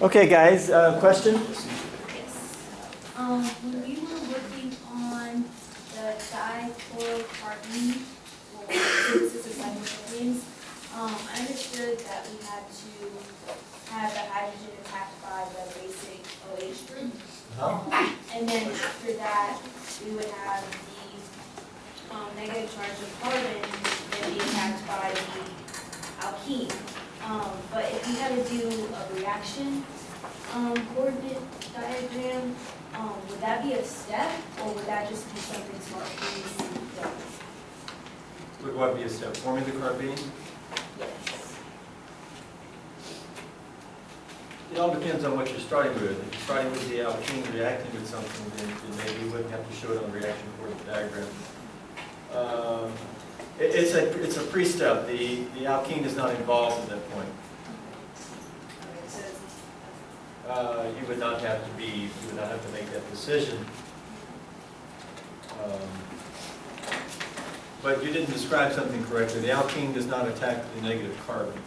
Okay, guys, question? Yes. When we were working on the dichlorocarbene, or synthesis of cyclopropanes, I understood that we had to have the hydrogen attacked by the basic OH group. And then after that, we would have the negative charge of carbon then be attacked by the alkene. But if you had to do a reaction coordinate diagram, would that be a step, or would that just be something spontaneously done? Would what be a step? Forming the carbene? Yes. It all depends on what you're starting with. If you're starting with the alkene reacting with something, then maybe you wouldn't have to show it on the reaction coordinate diagram. It's a pre-step. The alkene is not involved at that point. Okay, so it's, You would not have to make that decision. But you didn't describe something correctly. The alkene does not attack the negative carbon.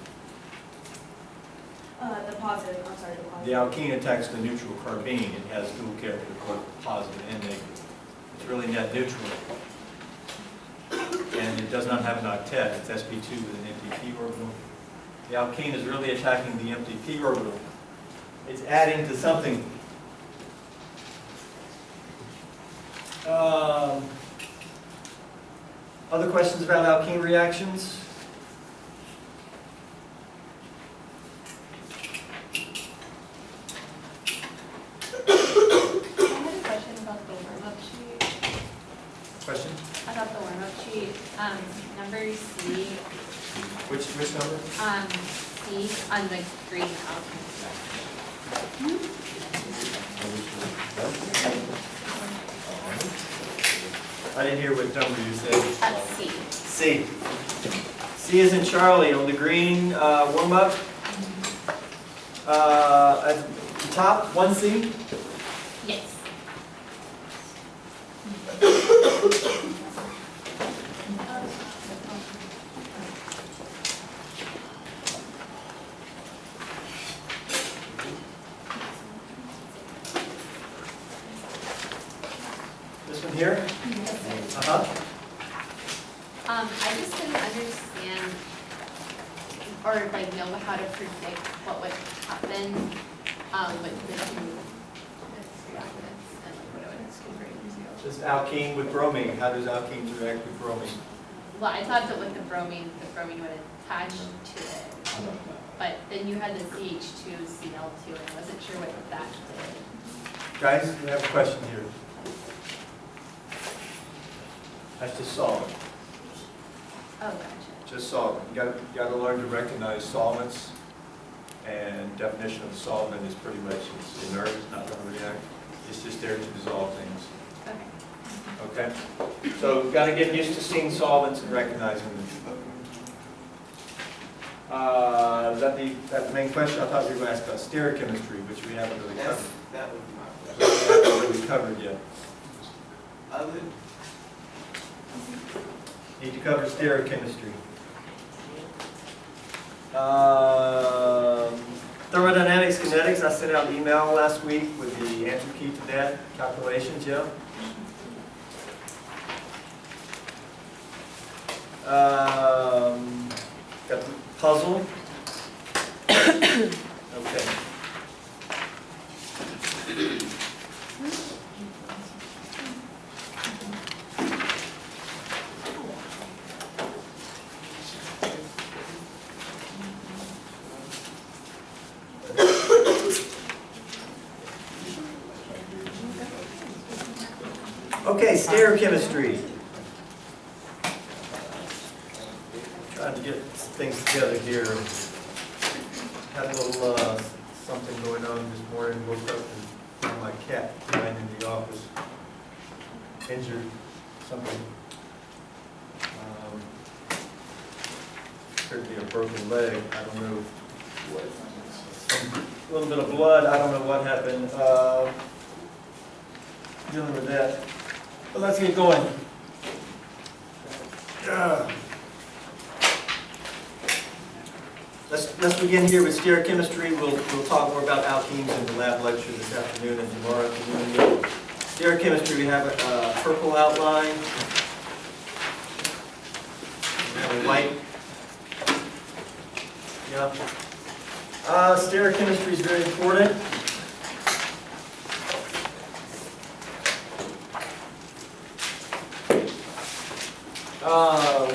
the positive, I'm sorry, the The positive. alkene attacks the neutral carbene. It has dual character, both positive and negative. It's really net neutral. And it does not have an octet. It's sp2 with an empty p orbital. The alkene is really attacking the empty p orbital. It's adding to something. Other questions about alkene reactions? I had a question about the warm-up sheet. Question? About the warm-up sheet, number C, Which number? C on the green alkene section. I didn't hear what number you said. C. C. C is in Charlie on the green warm-up. At the top, 1C. Yes. This one here? Uh-huh. I just didn't understand, or like know how to predict what would happen, with the two reactants and like what it would bring. This alkene with bromine. How does alkenes react with bromine? Well, I thought that with the bromine would attach to it, but then you had the CH2Cl2, and I wasn't sure what that did. Guys, we have a question here. That's just solvent. Oh, gotcha. Just solvent. You gotta learn to recognize solvents, and definition of solvent is pretty much it's inert, it's not going to react. It's just there to dissolve things. Okay. Okay? So you've got to get used to seeing solvents and recognizing them. Is that the main question? I thought you were going to ask about stereochemistry, which we haven't really covered. That would be my We question. haven't really covered yet. Other, Need to cover stereochemistry. Thermodynamics, kinetics, I sent out an email last week with the answer key to that, calculations, yeah? Got the puzzle. Okay. Okay, stereochemistry. Trying to get things together here. Had a little something going on this morning. Woke up and found my cat lying in the office, injured, something. Could be a broken leg. I don't know what. A little bit of blood. I don't know what happened. Dealing with that. But let's get going. Let's begin here with stereochemistry. We'll talk more about alkenes in the lab lecture this afternoon and tomorrow afternoon. Stereochemistry, we have a purple outline. We have a white. Yeah. Stereochemistry is very important.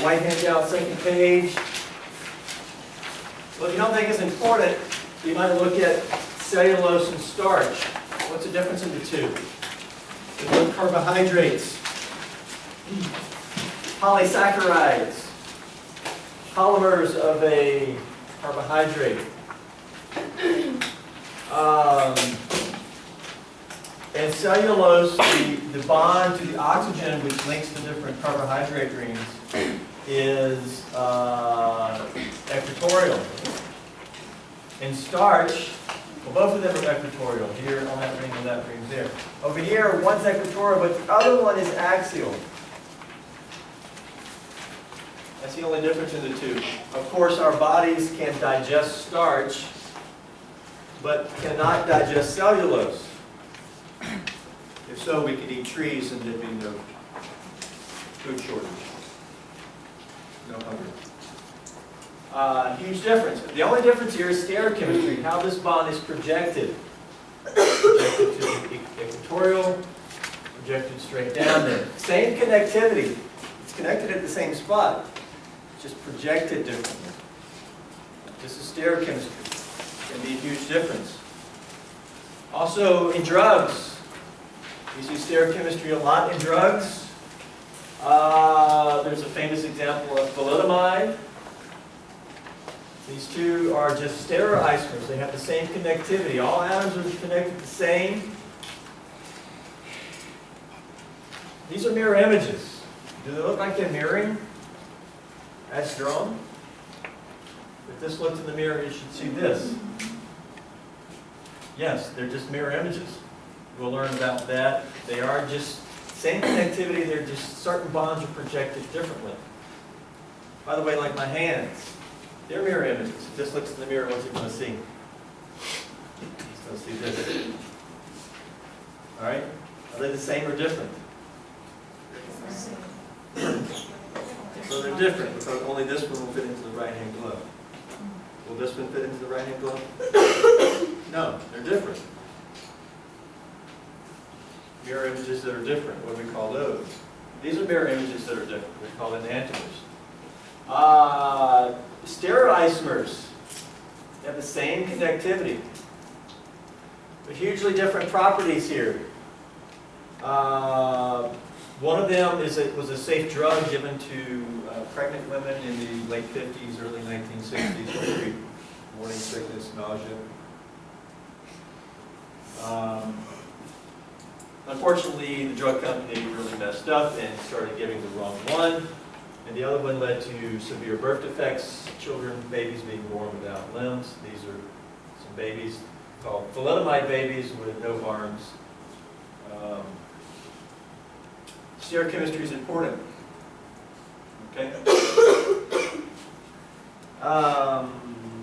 White handout, second page. Well, if you don't think it's important, you might look at cellulose and starch. What's the difference in the two? They're both carbohydrates, polysaccharides, polymers of a carbohydrate. And cellulose, the bond to the oxygen which links the different carbohydrate rings is equatorial. In starch, well, both of them are equatorial, here on that ring and that ring there. Over here, one's equatorial, but the other one is axial. That's the only difference in the two. Of course, our bodies can digest starch, but cannot digest cellulose. If so, we could eat trees and there'd be no food shortage. No hunger. Huge difference. The only difference here is stereochemistry, how this bond is projected. Projected to the equatorial, projected straight down there. Same connectivity. It's connected at the same spot, just projected differently. This is stereochemistry. Can be a huge difference. Also in drugs, you see stereochemistry a lot in drugs. There's a famous example of thalidomide. These two are just stereoisomers. They have the same connectivity. All atoms are connected the same. These are mirror images. Do they look like they're mirroring as drawn? If this looked in the mirror, you should see this. Yes, they're just mirror images. We'll learn about that. They are just same connectivity, they're just certain bonds are projected differently. By the way, like my hands, they're mirror images. If this looks in the mirror, what's it going to see? It's going to see this. All right? Are they the same or different? So they're different because only this one will fit into the right-hand glove. Will this one fit into the right-hand glove? No, they're different. Mirror images that are different, what do we call those? These are mirror images that are different. We call enantiomers. Stereoisomers have the same connectivity, but hugely different properties here. One of them was a safe drug given to pregnant women in the late 50s, early 1960s to treat morning sickness, nausea. Unfortunately, the drug company really messed up and started giving the wrong one. And the other one led to severe birth defects, children, babies being born without limbs. These are some babies called thalidomide babies with no arms. Stereochemistry is important. Okay?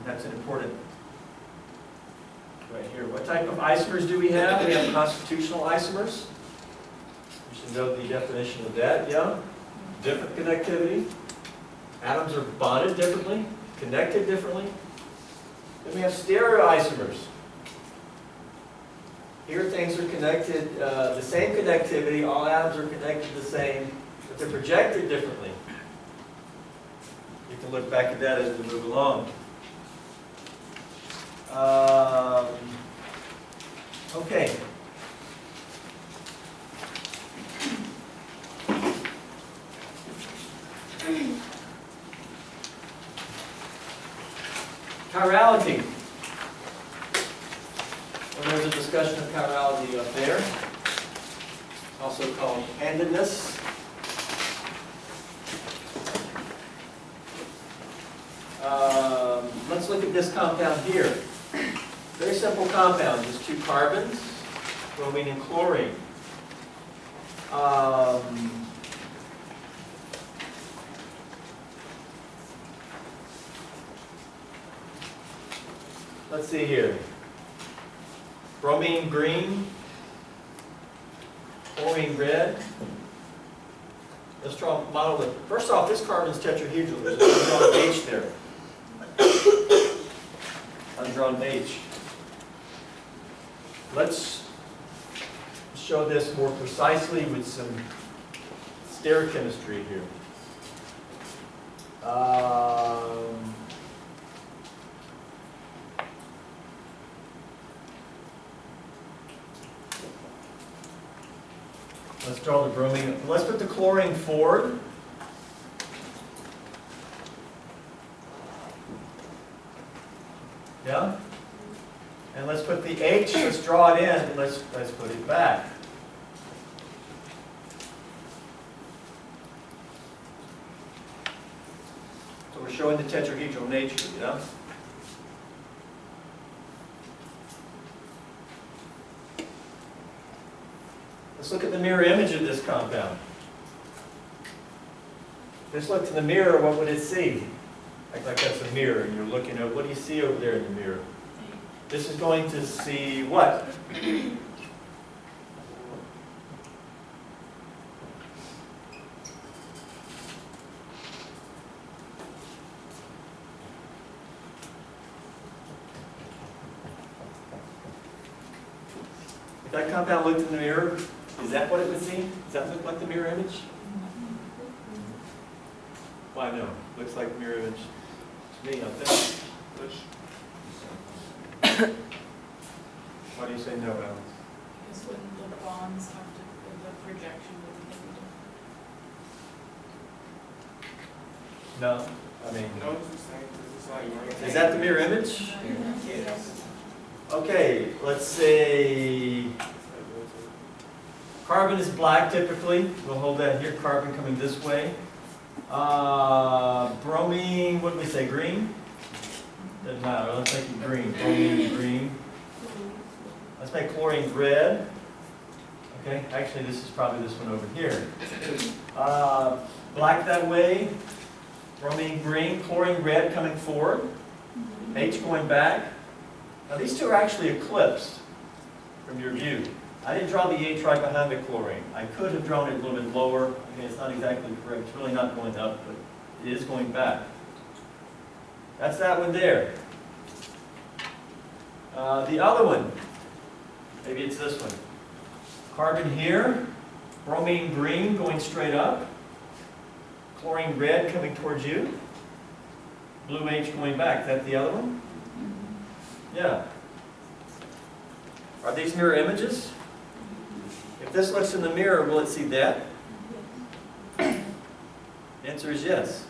That's an important right here. What type of isomers do we have? We have constitutional isomers. You should know the definition of that, yeah? Different connectivity. Atoms are bonded differently, connected differently. Then we have stereoisomers. Here things are connected, the same connectivity, all atoms are connected the same, but they're projected differently. You can look back at that as we move along. Okay. Chirality. Well, there's a discussion of chirality up there, also called handedness. Let's look at this compound here. Very simple compound, just two carbons, bromine and chlorine. let's see here. Bromine green, chlorine red. Let's draw a model that, first off, this carbon's tetrahedral. There's an undrawn H there. Undrawn H. Let's show this more precisely with some stereochemistry here. Let's draw the bromine. Let's put the chlorine forward. Yeah? And let's put the H, let's draw it in, and let's put it back. So we're showing the tetrahedral nature, yeah? Let's look at the mirror image of this compound. If this looked in the mirror, what would it see? Act like that's a mirror, and you're looking at, what do you see over there in the mirror? This is going to see what? If that compound looked in the mirror, is that what it would see? Does that look like the mirror image? Why no? Looks like the mirror image to me, I think. Why do you say no, Alex? Because when the bonds have to, the projection would be different. No, I mean, No, it's the same, 'cause it's like. is that the mirror image? Yes. Okay, let's say carbon is black typically. We'll hold that here, carbon coming this way. Bromine, what did we say, green? Doesn't matter, let's make it green. Bromine green. Let's make chlorine red. Okay, actually this is probably this one over here. Black that way. Bromine green, chlorine red coming forward. H going back. Now these two are actually eclipsed from your view. I didn't draw the H right behind the chlorine. I could have drawn it a little bit lower. Okay, it's not exactly correct. It's really not going up, but it is going back. That's that one there. The other one, maybe it's this one. Carbon here, bromine green going straight up, chlorine red coming towards you, blue H going back. Is that the other one? Yeah. Are these mirror images? If this looks in the mirror, will it see that? The answer is yes.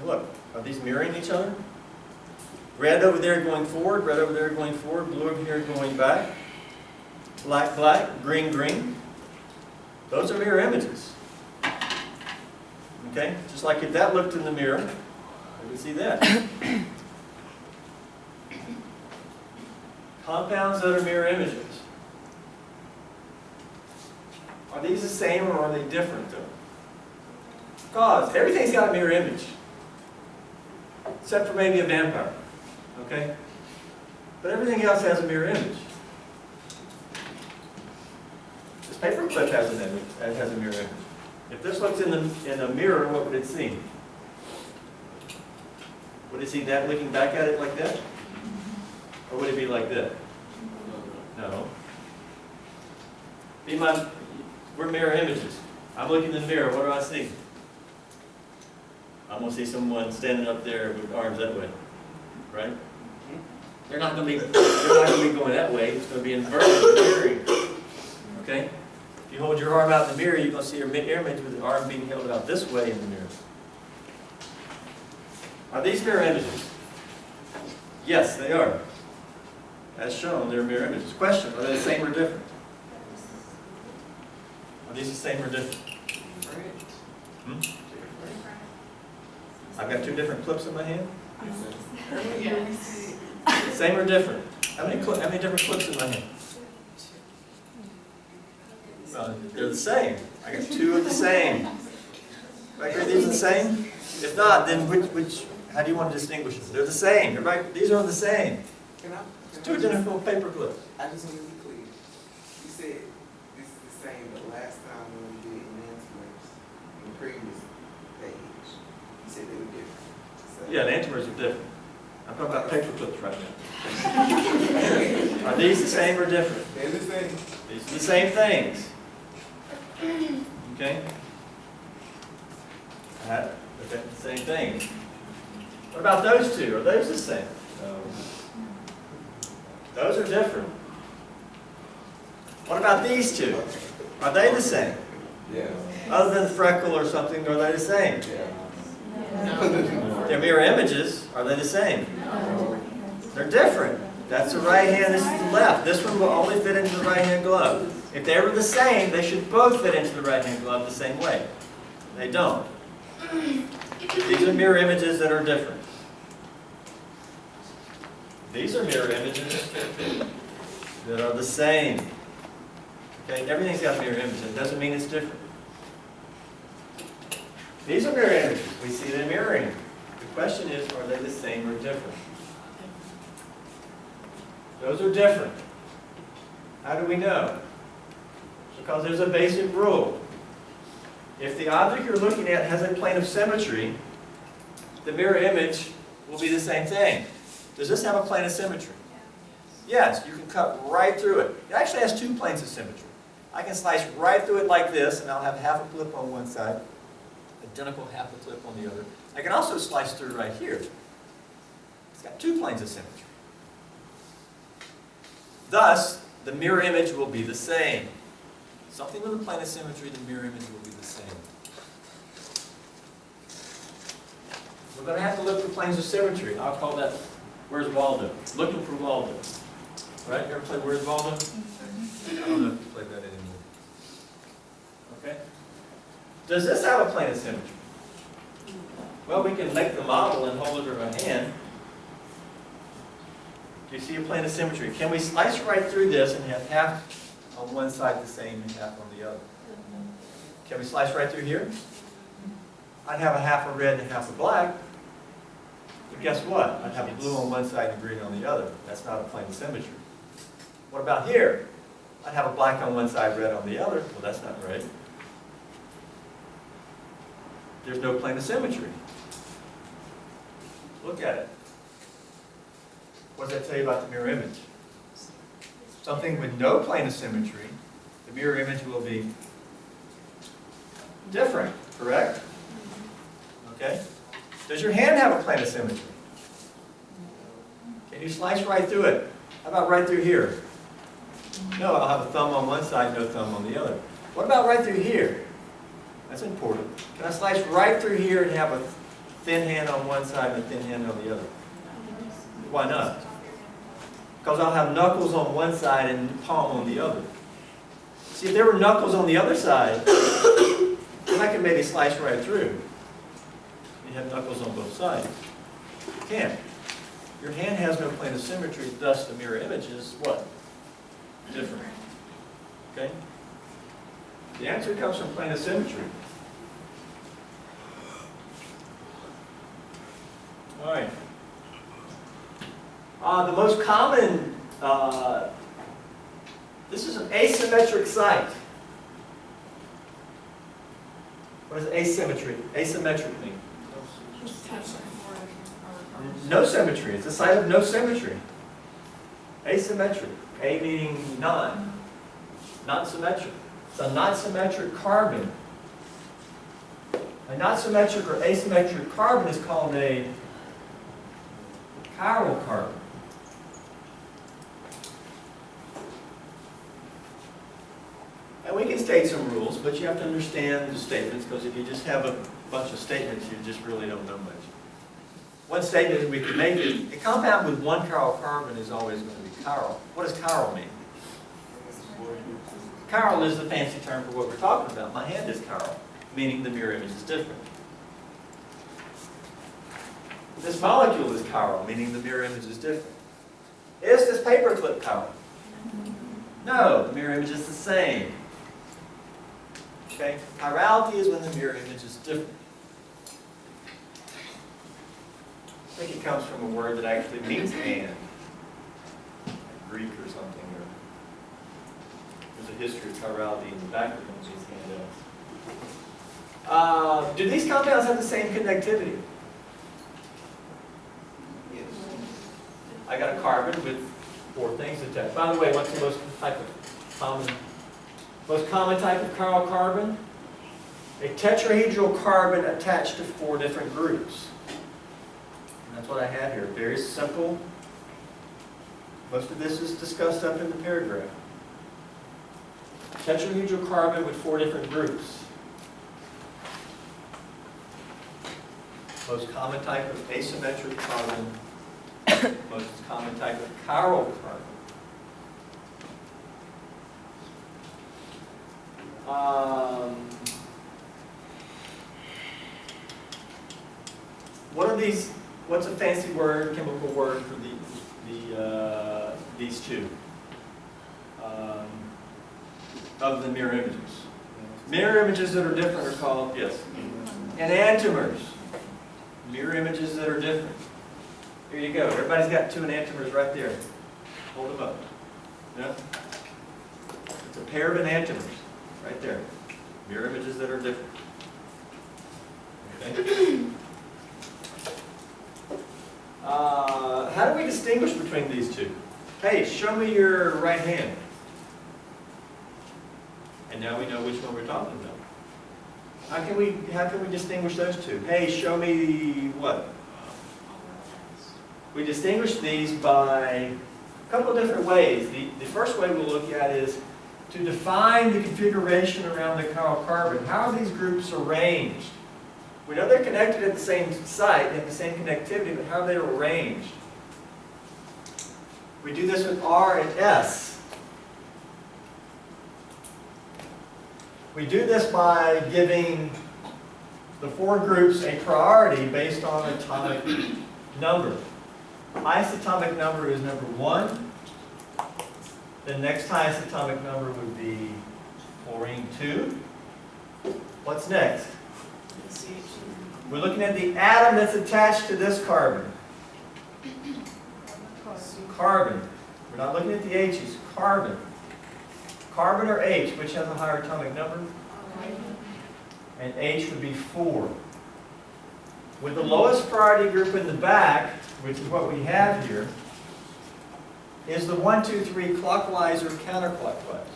Look, are these mirroring each other? Red over there going forward, red over there going forward, blue over here going back, black, black, green, green. Those are mirror images. Okay? Just like if that looked in the mirror, I would see that. Compounds that are mirror images. Are these the same or are they different though? Because everything's got a mirror image. Except for maybe a vampire. Okay? But everything else has a mirror image. This paperclip has an image, has a mirror image. If this looks in a mirror, what would it see? Would it see that looking back at it like that? Or would it be like that? No. We're mirror images. I'm looking in the mirror, what do I see? I'm going to see someone standing up there with arms that way, right? They're not going to be going that way. It's going to be inverted, mirroring. Okay? If you hold your arm out in the mirror, you're going to see your image with the arm being held out this way in the mirror. Are these mirror images? Yes, they are. As shown, they're mirror images. Question, are they the same or different? Are these the same or different? Hmm? I've got two different clips in my hand. Yes. Same or different? How many different clips in my hand? They're the same. I got two of the same. Right here, these are the same? If not, then How do you want to distinguish them? They're the same. Everybody, these are the same. Can I? It's two identical paper clips. I just want to be clear. You said this is the same, but last time when we did enantiomers, in the previous page, you said they were different. So- Yeah, enantiomers are different. I'm talking about paper clips right now. Are these the same or different? They're the same. These are the same things. Okay? Okay, the same thing. What about those two? Are those the same? No. Those are different. What about these two? Are they the same? Yeah. Other than freckle or something, are they the same? Yeah. They're mirror images. Are they the same? They're different. That's the right hand, this is the left. This one will only fit into the right hand glove. If they were the same, they should both fit into the right hand glove the same way. They don't. These are mirror images that are different. These are mirror images that are the same. Okay, everything's got a mirror image. It doesn't mean it's different. These are mirror images. We see them mirroring. The question is, are they the same or different? Those are different. How do we know? Because there's a basic rule. If the object you're looking at has a plane of symmetry, the mirror image will be the same thing. Does this have a plane of symmetry? Yes, you can cut right through it. It actually has two planes of symmetry. I can slice right through it like this, and I'll have half a clip on one side, identical half a clip on the other. I can also slice through right here. It's got two planes of symmetry. Thus, the mirror image will be the same. Something with a plane of symmetry, the mirror image will be the same. We're going to have to look for planes of symmetry. I'll call that, where's Waldo? Looking for Waldo. Right? You ever play Where's Waldo? I don't know if you play that anymore. Okay? Does this have a plane of symmetry? Well, we can make the model and hold it in our hand. Do you see a plane of symmetry? Can we slice right through this and have half on one side the same and half on the other? Can we slice right through here? I'd have a half of red and half of black. But guess what? I'd have a blue on one side and green on the other. That's not a plane of symmetry. What about here? I'd have a black on one side, red on the other. Well, that's not right. There's no plane of symmetry. Look at it. What does that tell you about the mirror image? Something with no plane of symmetry, the mirror image will be different, correct? Okay? Does your hand have a plane of symmetry? Can you slice right through it? How about right through here? No, I'll have a thumb on one side, no thumb on the other. What about right through here? That's important. Can I slice right through here and have a thin hand on one side and a thin hand on the other? Why not? Because I'll have knuckles on one side and palm on the other. See, if there were knuckles on the other side, then I can maybe slice right through. You have knuckles on both sides. You can't. Your hand has no plane of symmetry, thus the mirror image is what? Different. Okay? The answer comes from plane of symmetry. All right. The most common, this is an asymmetric site. What does asymmetry? Asymmetric mean? No symmetry. It's a site of no symmetry. Asymmetric. A meaning non. Not symmetric. It's a not symmetric carbon. A not symmetric or asymmetric carbon is called a chiral carbon. And we can state some rules, but you have to understand the statements, because if you just have a bunch of statements, you just really don't know much. One statement we can make is, a compound with one chiral carbon is always going to be chiral. What does chiral mean? Chiral is the fancy term for what we're talking about. My hand is chiral, meaning the mirror image is different. This molecule is chiral, meaning the mirror image is different. Is this paperclip chiral? No, the mirror image is the same. Okay? Chirality is when the mirror image is different. I think it comes from a word that actually means and, like Greek or something, or there's a history of chirality in the back of these handouts. Do these compounds have the same connectivity? Yes. I got a carbon with 4 things attached. By the way, what's the most common type of chiral carbon? A tetrahedral carbon attached to 4 different groups. And that's what I have here. Very simple. Most of this is discussed up in the paragraph. Tetrahedral carbon with 4 different groups. Most common type of asymmetric carbon. Most common type of chiral carbon. What are these? What's a fancy word, chemical word for these two? Other than mirror images. Mirror images that are different are called, yes, enantiomers. Mirror images that are different. Here you go. Everybody's got 2 enantiomers right there. Hold them up. Yeah? It's a pair of enantiomers right there. Mirror images that are different. Okay. How do we distinguish between these two? Hey, show me your right hand. And now we know which one we're talking about. How can we distinguish those two? Hey, show me what? We distinguish these by a couple of different ways. The first way we'll look at is to define the configuration around the chiral carbon. How are these groups arranged? We know they're connected at the same site, they have the same connectivity, but how are they arranged? We do this with R and S. We do this by giving the 4 groups a priority based on atomic number. Isotonic number is number 1. The next highest atomic number would be fluorine 2. What's next? We're looking at the atom that's attached to this carbon. Carbon. We're not looking at the H's. Carbon. Carbon or H, which has a higher atomic number? And H would be 4. With the lowest priority group in the back, which is what we have here, is the 1, 2, 3 clockwise or counterclockwise?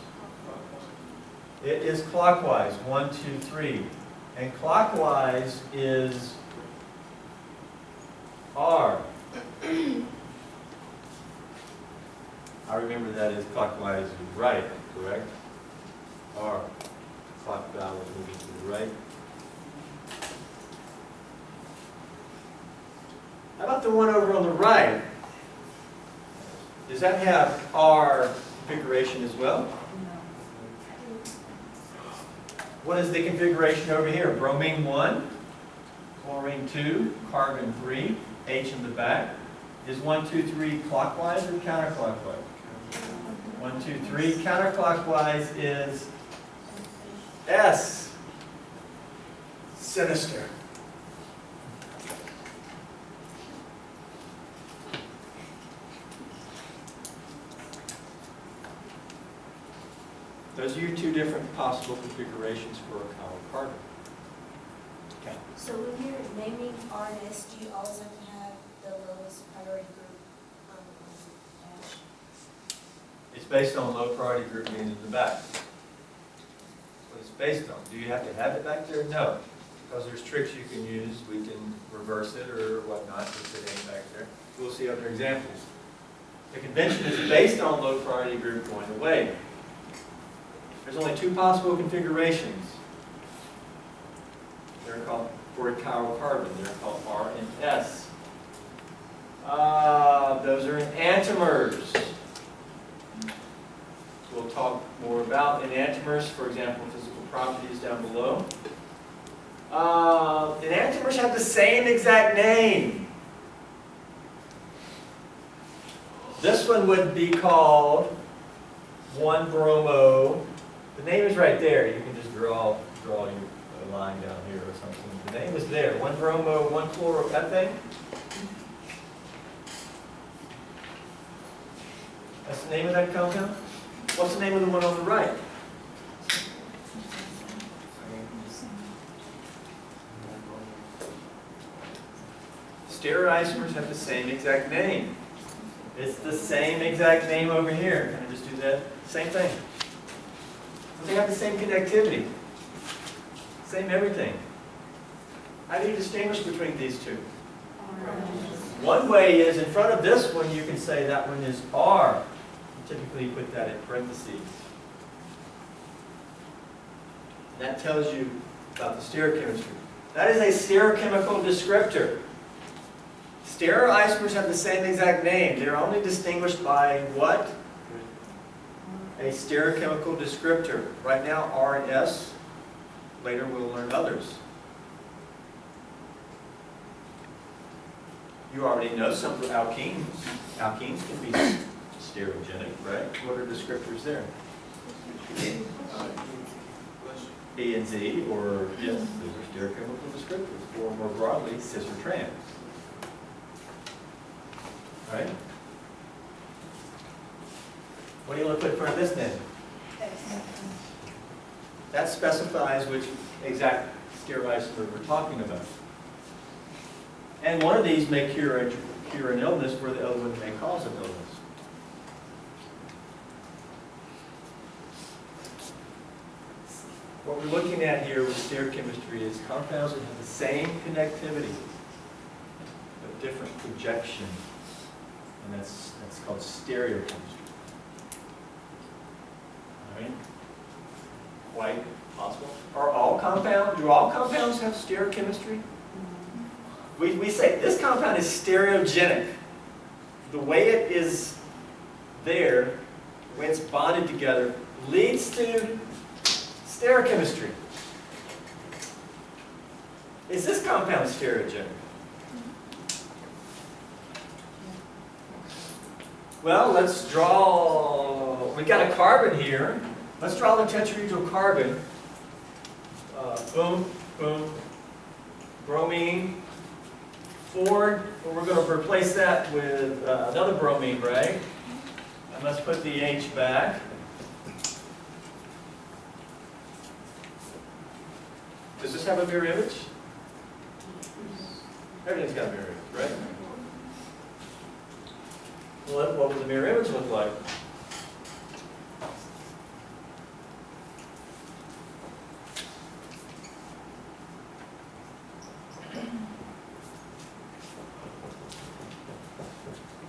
It is clockwise, 1, 2, 3. And clockwise is R. I remember that as clockwise is right, correct? R. Clockwise moving to the right. How about the one over on the right? Does that have R configuration as well? What is the configuration over here? Bromine 1, chlorine 2, carbon 3, H in the back. Is 1, 2, 3 clockwise or counterclockwise? 1, 2, 3. Counterclockwise is S. Sinister. Those are your 2 different possible configurations for a chiral carbon. Okay. So when you're naming R and S, do you also have the lowest priority group dash? It's based on low priority group being in the back. That's what it's based on. Do you have to have it back there? No. Because there's tricks you can use. We can reverse it or whatnot if it ain't back there. We'll see other examples. The convention is based on low priority group going away. There's only 2 possible configurations. They're called, for a chiral carbon, they're called R and S. Those are enantiomers. We'll talk more about enantiomers, for example, physical properties down below. Enantiomers have the same exact name. This one would be called 1-bromo. The name is right there. You can just draw your line down here or something. The name is there. 1-bromo, 1-chloro, that thing. That's the name of that compound? What's the name of the one on the right? Stereoisomers have the same exact name. It's the same exact name over here. Can I just do that? Same thing. They have the same connectivity. Same everything. How do you distinguish between these two? One way is, in front of this one, you can say that one is R. Typically, you put that in parentheses. That tells you about the stereochemistry. That is a stereochemical descriptor. Stereoisomers have the same exact name. They're only distinguished by what? A stereochemical descriptor. Right now, R and S. Later, we'll learn others. You already know some for alkenes. Alkenes can be stereogenic, right? What are descriptors there? E and Z, or yes, those are stereochemical descriptors. Or more broadly, cis or trans. Right? What do you want to put in front of this name? That specifies which exact stereoisomer we're talking about. And one of these may cure an illness where the other one may cause an illness. What we're looking at here with stereochemistry is compounds that have the same connectivity, but different projection. And that's called stereochemistry. All right? Quite possible. Do all compounds have stereochemistry? We say this compound is stereogenic. The way it is there, the way it's bonded together, leads to stereochemistry. Is this compound stereogenic? Well, let's draw, we got a carbon here. Let's draw the tetrahedral carbon. Boom, boom, bromine. 4, well, we're going to replace that with another bromine, right? And let's put the H back. Does this have a mirror image? Everything's got a mirror image, right? Well, what would the mirror image look like?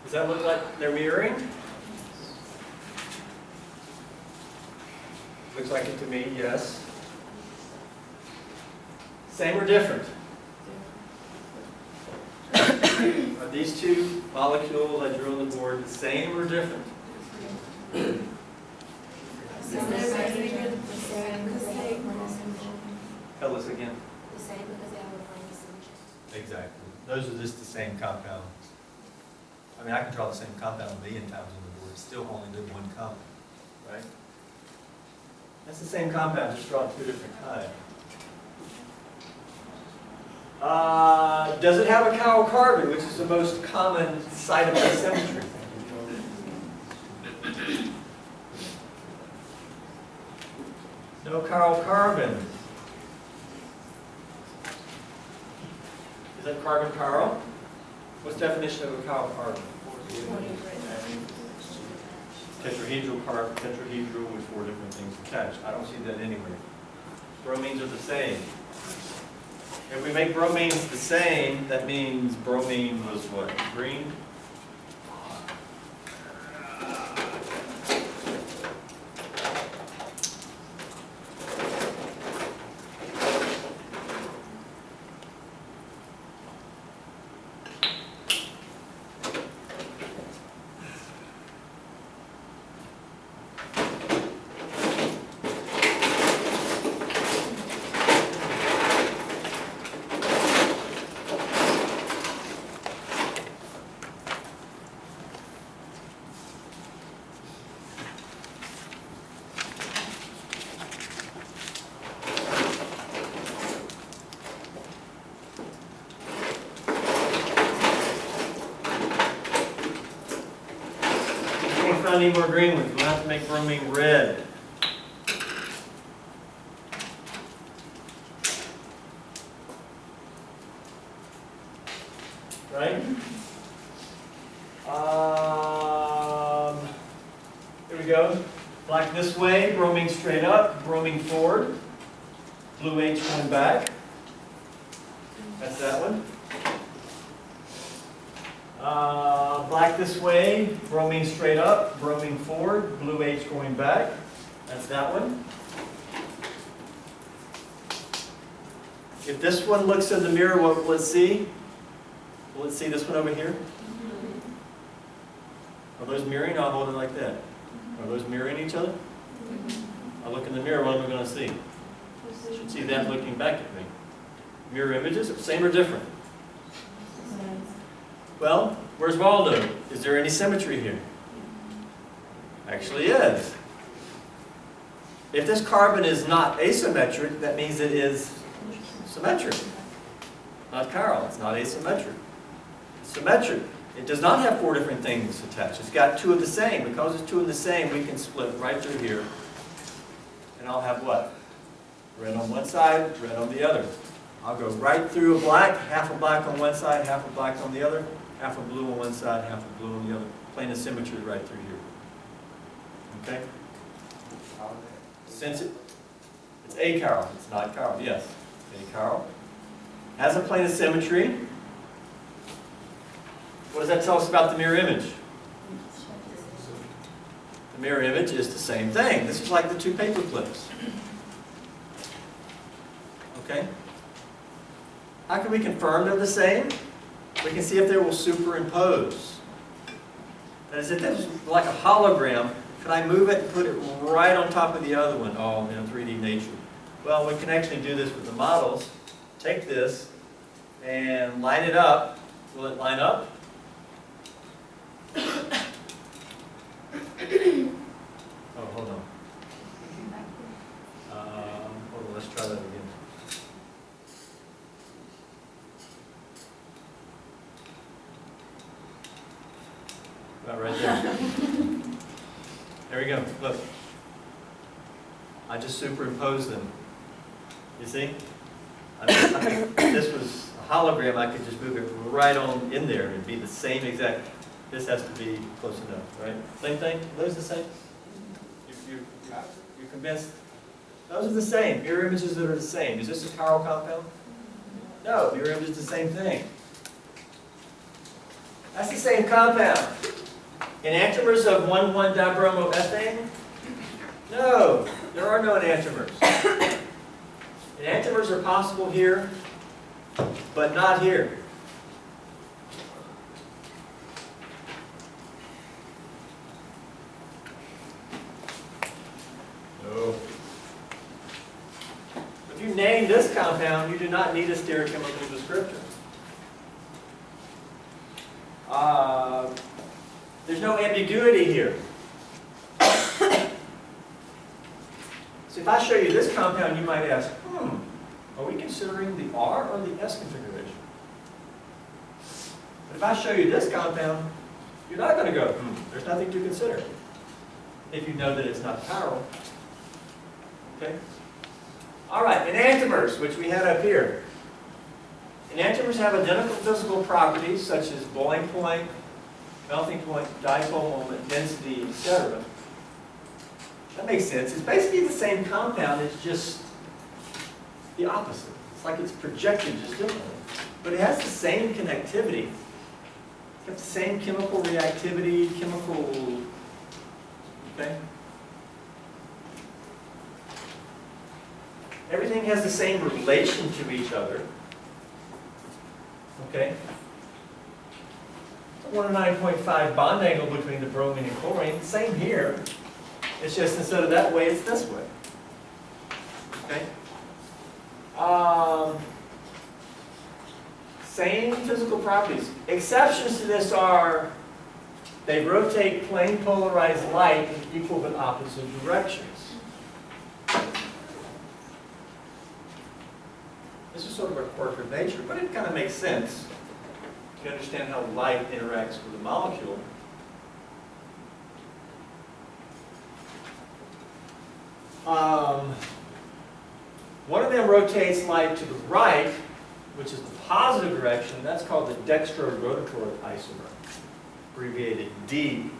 Does that look like they're mirroring? Looks like it to me, yes. Same or different? Are these two molecules I drew on the board the same or different? Tell us again. The same because they have a plane solution. Exactly. Those are just the same compound. I mean, I can draw the same compound a million times on the board, still only did one compound, right? That's the same compound, just drawn two different kinds. Does it have a chiral carbon, which is the most common site of asymmetry? No chiral carbon. Is that carbon chiral? What's the definition of a chiral carbon? Tetrahedral carbon, tetrahedral with 4 different things attached. I don't see that anywhere. Bromines are the same. If we make bromines the same, that means bromine was what? Green? can't find any more green ones. We'll have to make bromine red. Right? Here we go. Black this way, bromine straight up, bromine forward, blue H going back. That's that one. Black this way, bromine straight up, bromine forward, blue H going back. That's that one. If this one looks in the mirror, what will it see? Will it see this one over here? Are those mirroring? I'll hold it like that. Are those mirroring each other? I look in the mirror, what am I going to see? I should see that looking back at me. Mirror images, same or different? Well, where's Waldo? Is there any symmetry here? Actually is. If this carbon is not asymmetric, that means it is symmetric. Not chiral, it's not asymmetric. It's symmetric. It does not have 4 different things attached. It's got 2 of the same. Because it's 2 of the same, we can split right through here. And I'll have what? Red on one side, red on the other. I'll go right through a black, half a black on one side, half a black on the other, half a blue on one side, half a blue on the other. Plane of symmetry right through here. Okay? Since it's achiral, it's not chiral. Yes, achiral. Has a plane of symmetry. What does that tell us about the mirror image? The mirror image is the same thing. This is like the 2 paper clips. Okay? How can we confirm they're the same? We can see if they will superimpose. That is, if this was like a hologram, could I move it and put it right on top of the other one? Oh, in 3D nature. Well, we can actually do this with the models. Take this and line it up. Will it line up? Oh, hold on. Hold on, let's try that again. About right there. There we go, look. I just superimposed them. You see? I mean, if this was a hologram, I could just move it right on in there and be the same exact. This has to be close enough, right? Same thing? Are those the same? You're convinced? Those are the same. Mirror images that are the same. Is this a chiral compound? No, mirror image is the same thing. That's the same compound. Enantiomers of 1,1-dibromoethane? No, there are no enantiomers. Enantiomers are possible here, but not here. No. If you name this compound, you do not need a stereochemical descriptor. There's no ambiguity here. So if I show you this compound, you might ask, are we considering the R or the S configuration? But if I show you this compound, you're not going to go, there's nothing to consider. If you know that it's not chiral. Okay? All right, enantiomers, which we had up here. Enantiomers have identical physical properties such as boiling point, melting point, dipole moment, density, etc. That makes sense. It's basically the same compound, it's just the opposite. It's like it's projected just differently. But it has the same connectivity. It's got the same chemical reactivity, chemical, okay? Everything has the same relation to each other. Okay? 109.5 bond angle between the bromine and chlorine. Same here. It's just instead of that way, it's this way. Okay? Same physical properties. Exceptions to this are they rotate plane polarized light in equal but opposite directions. This is sort of a quirk of nature, but it kind of makes sense. You understand how light interacts with a molecule. One of them rotates light to the right, which is the positive direction. That's called the dextrorotatory isomer, abbreviated D.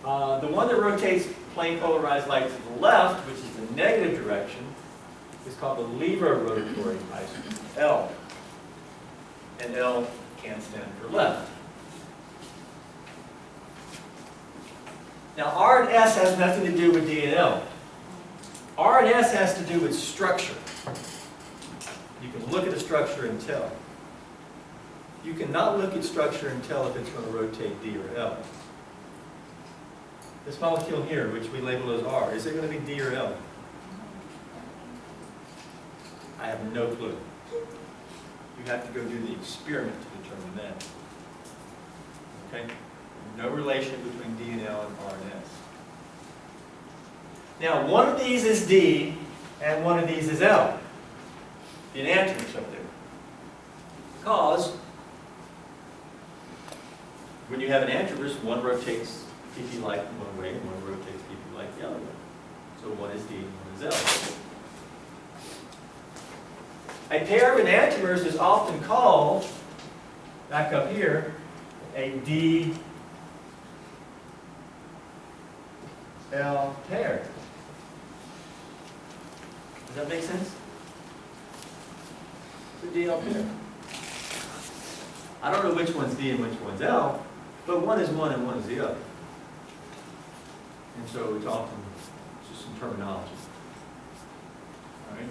The one that rotates plane polarized light to the left, which is the negative direction, is called the levorotatory isomer, L. And L can stand for left. Now R and S has nothing to do with D and L. R and S has to do with structure. You can look at the structure and tell. You cannot look at structure and tell if it's going to rotate D or L. This molecule here, which we label as R, is it going to be D or L? I have no clue. You have to go do the experiment to determine that. Okay? No relation between D and L and R and S. Now, one of these is D, and one of these is L. The enantiomers up there. Because when you have enantiomers, one rotates PP light in one way, and one rotates PP light the other way. So one is D and one is L. A pair of enantiomers is often called, back up here, a D-L pair. Does that make sense? It's a D-L pair. I don't know which one's D and which one's L, but one is one and one is the other. And so it's often just some terminology. All right?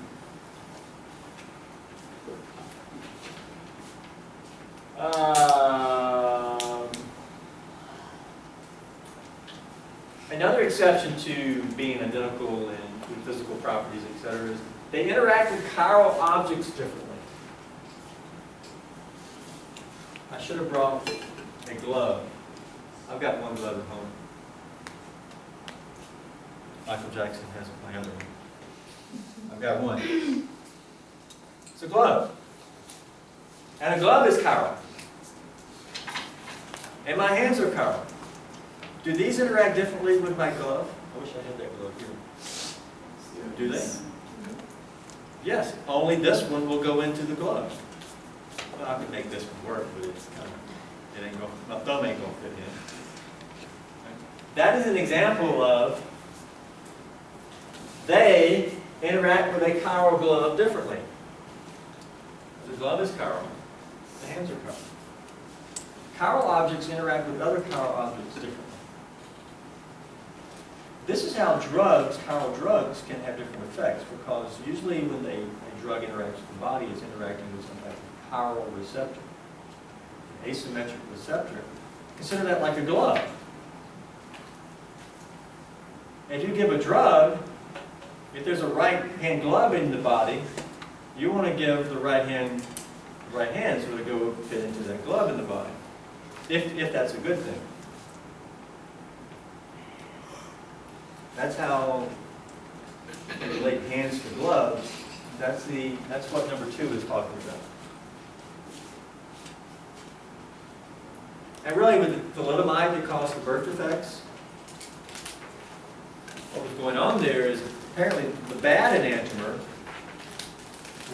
Another exception to being identical in physical properties, etc., is they interact with chiral objects differently. I should have brought a glove. I've got one glove at home. Michael Jackson has my other one. I've got one. It's a glove. And a glove is chiral. And my hands are chiral. Do these interact differently with my glove? I wish I had that glove here. Do they? Yes, only this one will go into the glove. Well, I could make this one work, but it's kind of, it ain't going, my thumb ain't going to fit in. That is an example of they interact with a chiral glove differently. The glove is chiral, the hands are chiral. Chiral objects interact with other chiral objects differently. This is how drugs, chiral drugs, can have different effects, because usually when a drug interacts with the body, it's interacting with some type of chiral receptor, an asymmetric receptor. Consider that like a glove. If you give a drug, if there's a right-hand glove in the body, you want to give the right hand so it'll go fit into that glove in the body, if that's a good thing. That's how they relate hands to gloves. That's what number 2 is talking about. And really, with the thalidomide that caused the birth defects, what was going on there is apparently the bad enantiomer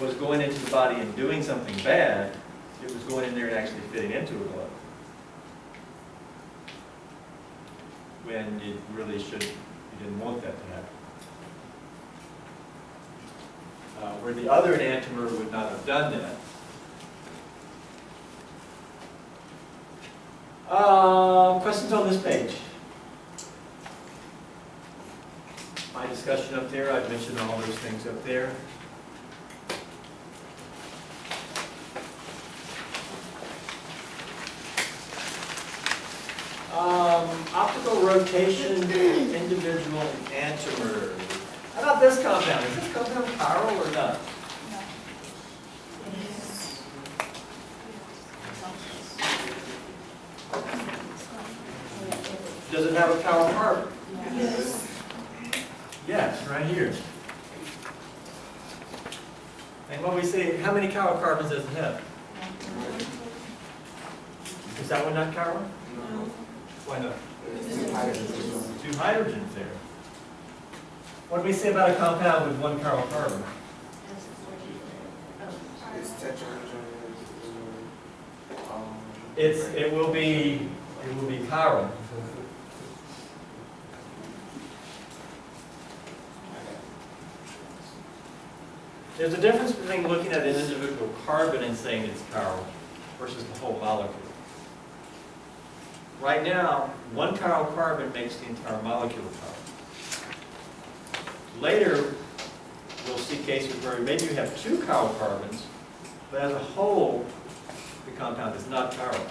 was going into the body and doing something bad. It was going in there and actually fitting into a glove, when it really should. You didn't want that to happen. Where the other enantiomer would not have done that. Questions on this page? My discussion up there, I've mentioned all those things up there. Optical rotation, individual enantiomers. How about this compound? Is this compound chiral or not? Does it have a chiral carbon? Yes. Yes, right here. And what we say, how many chiral carbons does it have? Is that one not chiral? No. Why not? There's two hydrogens. Two hydrogens there. What do we say about a compound with one chiral carbon? It's tetrahedron. It will be chiral. There's a difference between looking at an individual carbon and saying it's chiral versus the whole molecule. Right now, one chiral carbon makes the entire molecule chiral. Later, we'll see cases where maybe you have two chiral carbons, but as a whole, the compound is not chiral.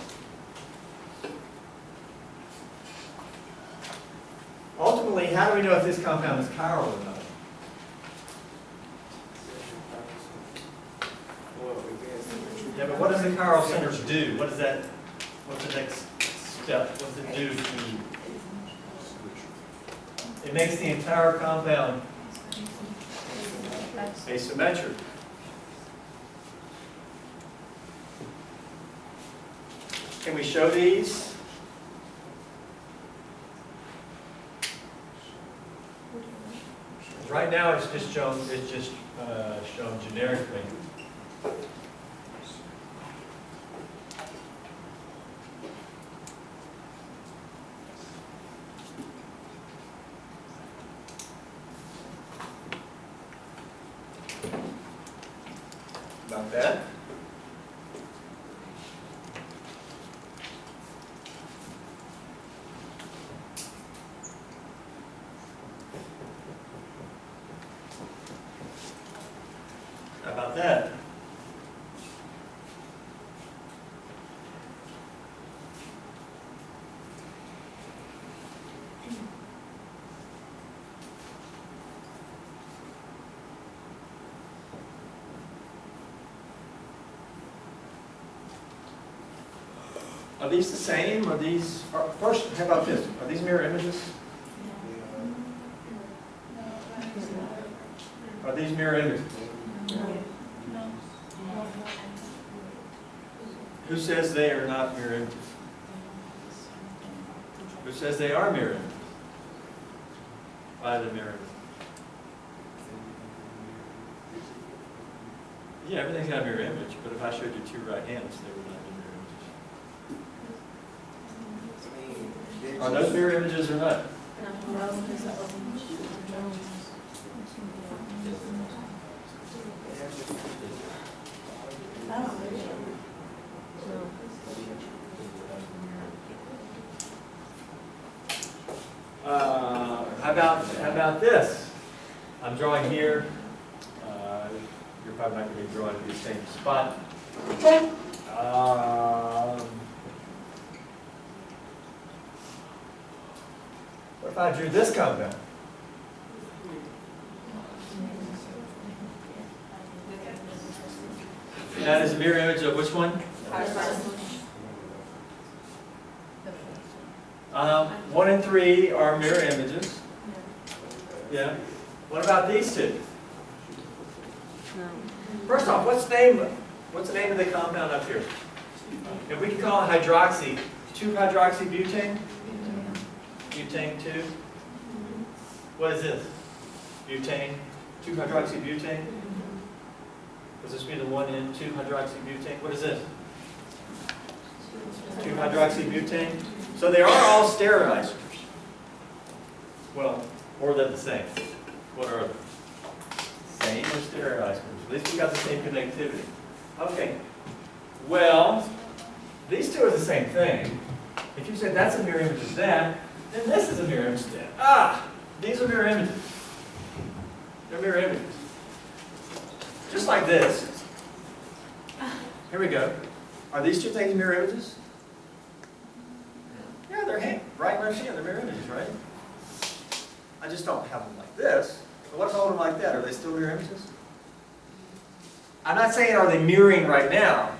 Ultimately, how do we know if this compound is chiral or not? Yeah, but what does the chiral centers do? What is that? What's the next step? What does it do to? It makes the entire compound asymmetric. Can we show these? Right now, it's just shown. It's just shown generically. About that. How about that? Are these the same? Are these, first, how about this? Are these mirror images? Are these mirror images? Who says they are not mirror images? Who says they are mirror images? By the mirror image. Yeah, everything's got a mirror image, but if I showed you two right hands, they would not be mirror images. Are those mirror images or not? How about this? I'm drawing here. You're probably not going to be drawing at the same spot. What if I drew this compound? That is a mirror image of which one? 1 and 3 are mirror images. Yeah. What about these two? First off, what's the name of the compound up here? If we can call it hydroxy, 2-hydroxybutane? Butane 2? What is this? Butane, 2-hydroxybutane? Would this be the 1 and 2-hydroxybutane? What is this? 2-hydroxybutane? So they are all stereoisomers. Well, or they're the same. What are they? Same or stereoisomers? At least we got the same connectivity. Okay. Well, these two are the same thing. If you said that's a mirror image of that, then this is a mirror image of that. These are mirror images. They're mirror images. Just like this. Here we go. Are these two things mirror images? Yeah, they're right and left hand. They're mirror images, right? I just don't have them like this. But what if I hold them like that? Are they still mirror images? I'm not saying are they mirroring right now.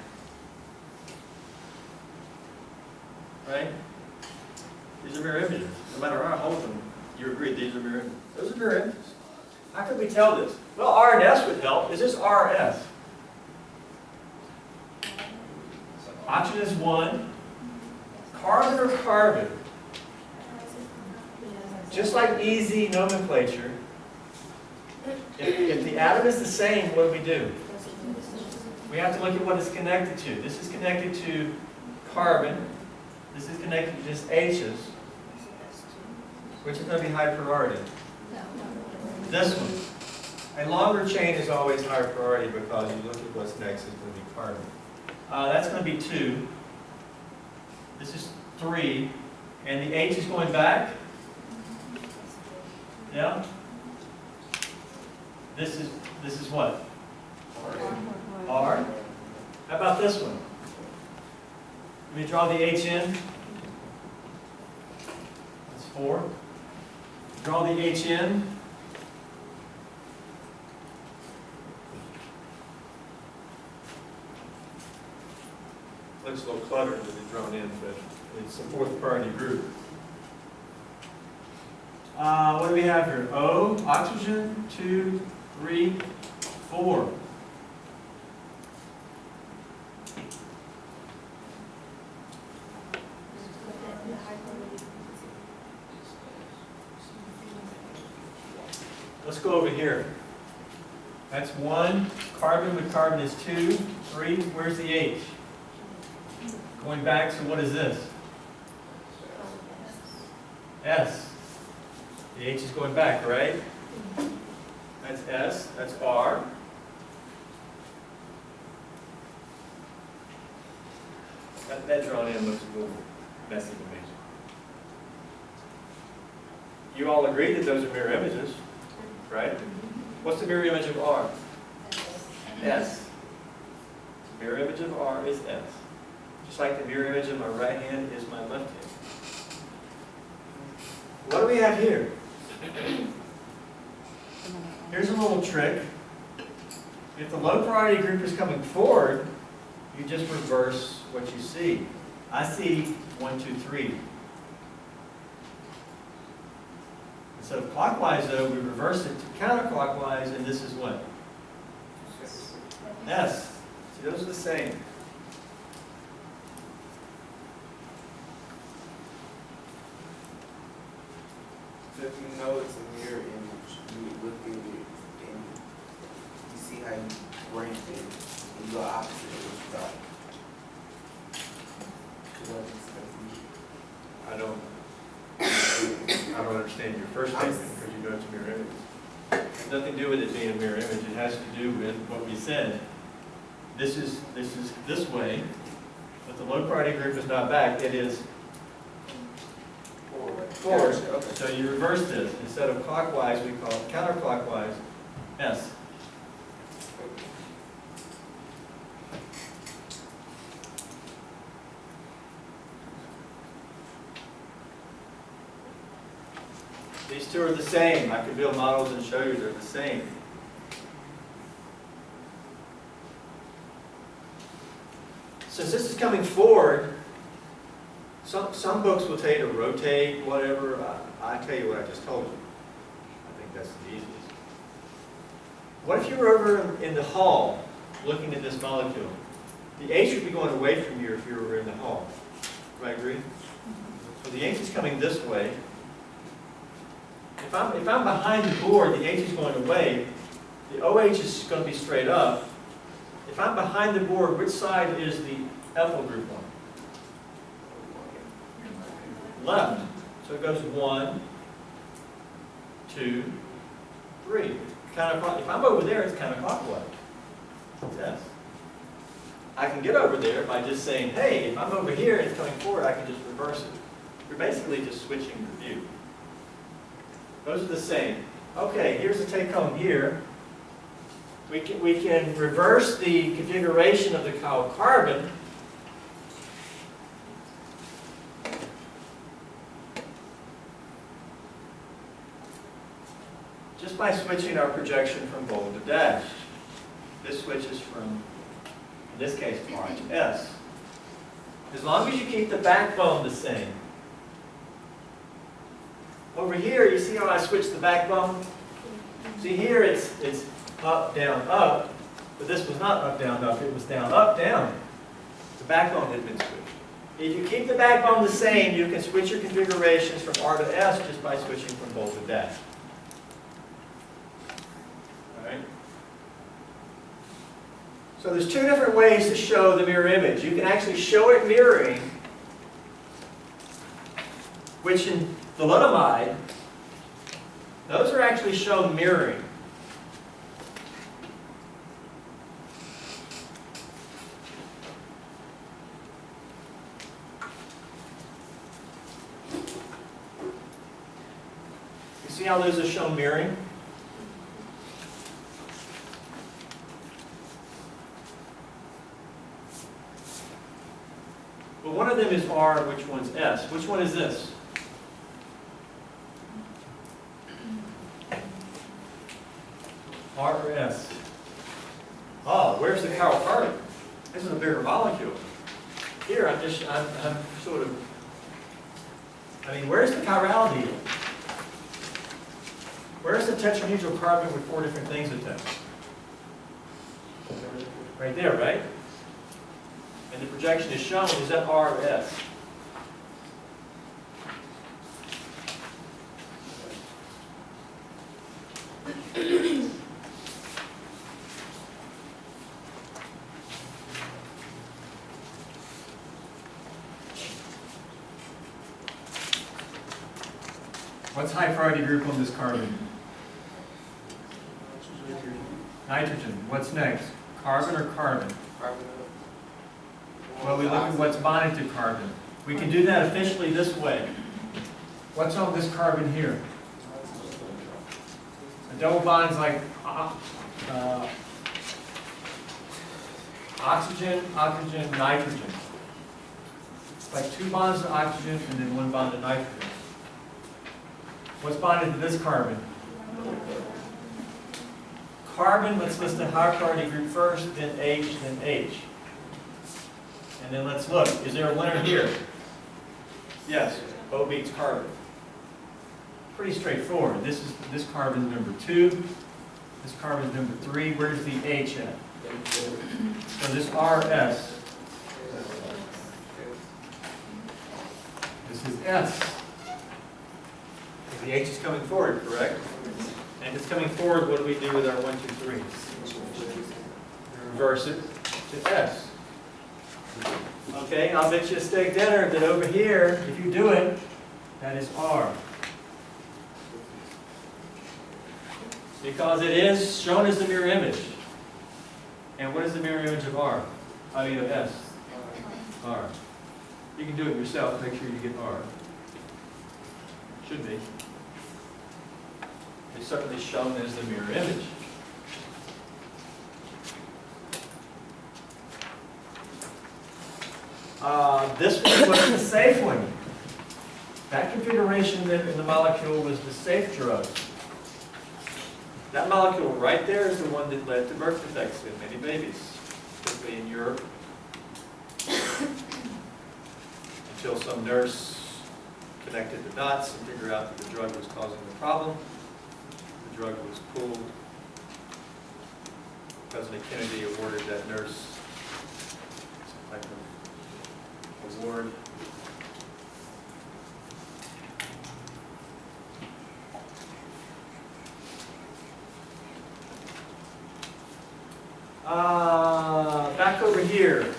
Right? These are mirror images. No matter how I hold them, you agree these are mirror images. Those are mirror images. How can we tell this? Well, R and S would help. Is this R, S? Oxygen is 1, carbon or carbon, just like easy nomenclature, if the atom is the same, what do? We have to look at what it's connected to. This is connected to carbon. This is connected to just H's. Which is going to be high priority? This one. A longer chain is always higher priority because you look at what's next is going to be carbon. That's going to be 2. This is 3. And the H is going back? Yeah? This is what? R. How about this one? Let me draw the H in. That's 4. Draw the H in. Looks a little cluttered with it drawn in, but it's the 4th priority group. What do we have here? O, oxygen, 2, 3, 4. Let's go over here. That's 1. Carbon with carbon is 2. 3. Where's the H? Going back to what is this? S. The H is going back, right? That's S. That's R. That drawn in looks a little messy to me. You all agree that those are mirror images, right? What's the mirror image of R? S. Mirror image of R is S. Just like the mirror image of my right hand is my left hand. What do we have here? Here's a little trick. If the low priority group is coming forward, you just reverse what you see. I see 1, 2, 3. Instead of clockwise, though, we reverse it to counterclockwise, and this is what? S. See, those are the same. So if you know it's a mirror image, you look at it and you see how you rank it, and you go opposite of what you thought. I don't understand your first statement because you know it's a mirror image. It has nothing to do with it being a mirror image. It has to do with what we said. This is this way, but the low priority group is not back. It is forward. Okay. So you reverse this. Instead of clockwise, we call it counterclockwise. S. These two are the same. I could build models and show you they're the same. Since this is coming forward, some books will tell you to rotate, whatever. I tell you what I just told you. I think that's the easiest. What if you were over in the hall looking at this molecule? The H would be going away from you if you were in the hall. Do I agree? So the H is coming this way. If I'm behind the board, the H is going away. The OH is going to be straight up. If I'm behind the board, which side is the ethyl group on? Left. So it goes 1, 2, 3. If I'm over there, it's counterclockwise. It's S. I can get over there by just saying, hey, if I'm over here and it's coming forward, I can just reverse it. You're basically just switching the view. Those are the same. Okay, here's the take home here. We can reverse the configuration of the carbon just by switching our projection from bold to dashed. This switches from, in this case, R to S. As long as you keep the backbone the same. Over here, you see how I switched the backbone? See here, it's up, down, up, but this was not up, down, up. It was down, up, down. The backbone had been switched. If you keep the backbone the same, you can switch your configurations from R to S just by switching from both to that. All right? So there's two different ways to show the mirror image. You can actually show it mirroring, which in thalidomide, those are actually shown mirroring. You see how those are shown mirroring? Well, one of them is R, which one's S? Which one is this? R or S? Oh, where's the chiral carbon? This is a bigger molecule. Here, I'm sort of, where's the chirality? Where's the tetrahedral carbon with 4 different things attached? Right there, right? And the projection is shown, is that R or S? What's high priority group on this carbon? Nitrogen. What's next? Carbon or carbon? Well, we look at what's bonded to carbon. We can do that officially this way. What's on this carbon here? A double bond's like oxygen, oxygen, nitrogen. It's like 2 bonds to oxygen and then 1 bond to nitrogen. What's bonded to this carbon? Carbon, let's list the high priority group first, then H, then H. And then let's look, is there a winner here? Yes, O beats carbon. Pretty straightforward. This carbon's number 2, this carbon's number 3. Where's the H at? So this RS, this is S. The H is coming forward, correct? And if it's coming forward, what do we do with our 1, 2, 3? Reverse it to S. Okay, I'll bet you a steak dinner that over here, if you do it, that is R. Because it is shown as the mirror image. And what is the mirror image of R? I mean of S? R. You can do it yourself, make sure you get R. Should be. It's certainly shown as the mirror image. This one was the safe one. That configuration in the molecule was the safe drug. That molecule right there is the one that led to birth defects in many babies, particularly in Europe. Until some nurse connected the dots and figured out that the drug was causing the problem. The drug was pulled. President Kennedy awarded that nurse some type of award. Back over here.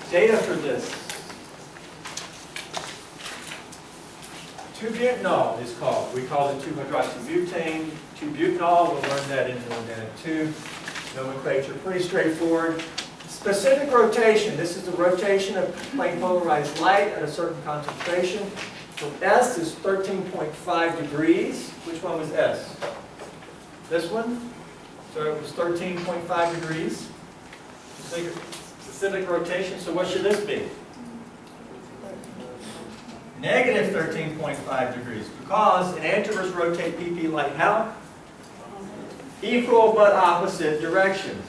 Data for this. 2-butanol is called. We call it 2-hydroxybutane. 2-butanol, we'll learn that in organic 2 nomenclature. Pretty straightforward. Specific rotation. This is the rotation of plain polarized light at a certain concentration. So S is 13.5 degrees. Which one was S? This one? So it was 13.5 degrees. Specific rotation. So what should this be? Negative 13.5 degrees. Because enantiomers rotate pp light how? Equal but opposite directions.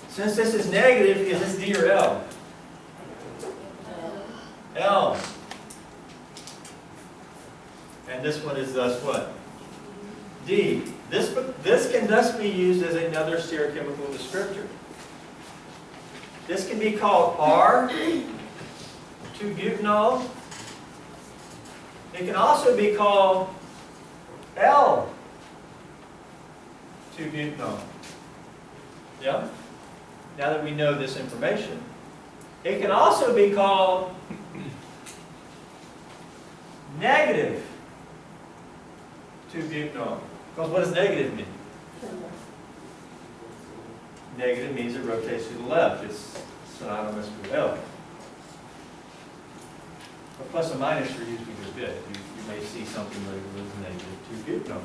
Since this is negative, is this D or L? L. And this one is thus what? D. This can thus be used as another stereochemical descriptor. This can be called R2-butanol. It can also be called L2-butanol. Yeah? Now that we know this information. It can also be called negative 2-butanol. Because what does negative mean? Negative means it rotates to the left. It's synonymous with L. But plus and minus are usually good. You may see something that is negative 2-butanol.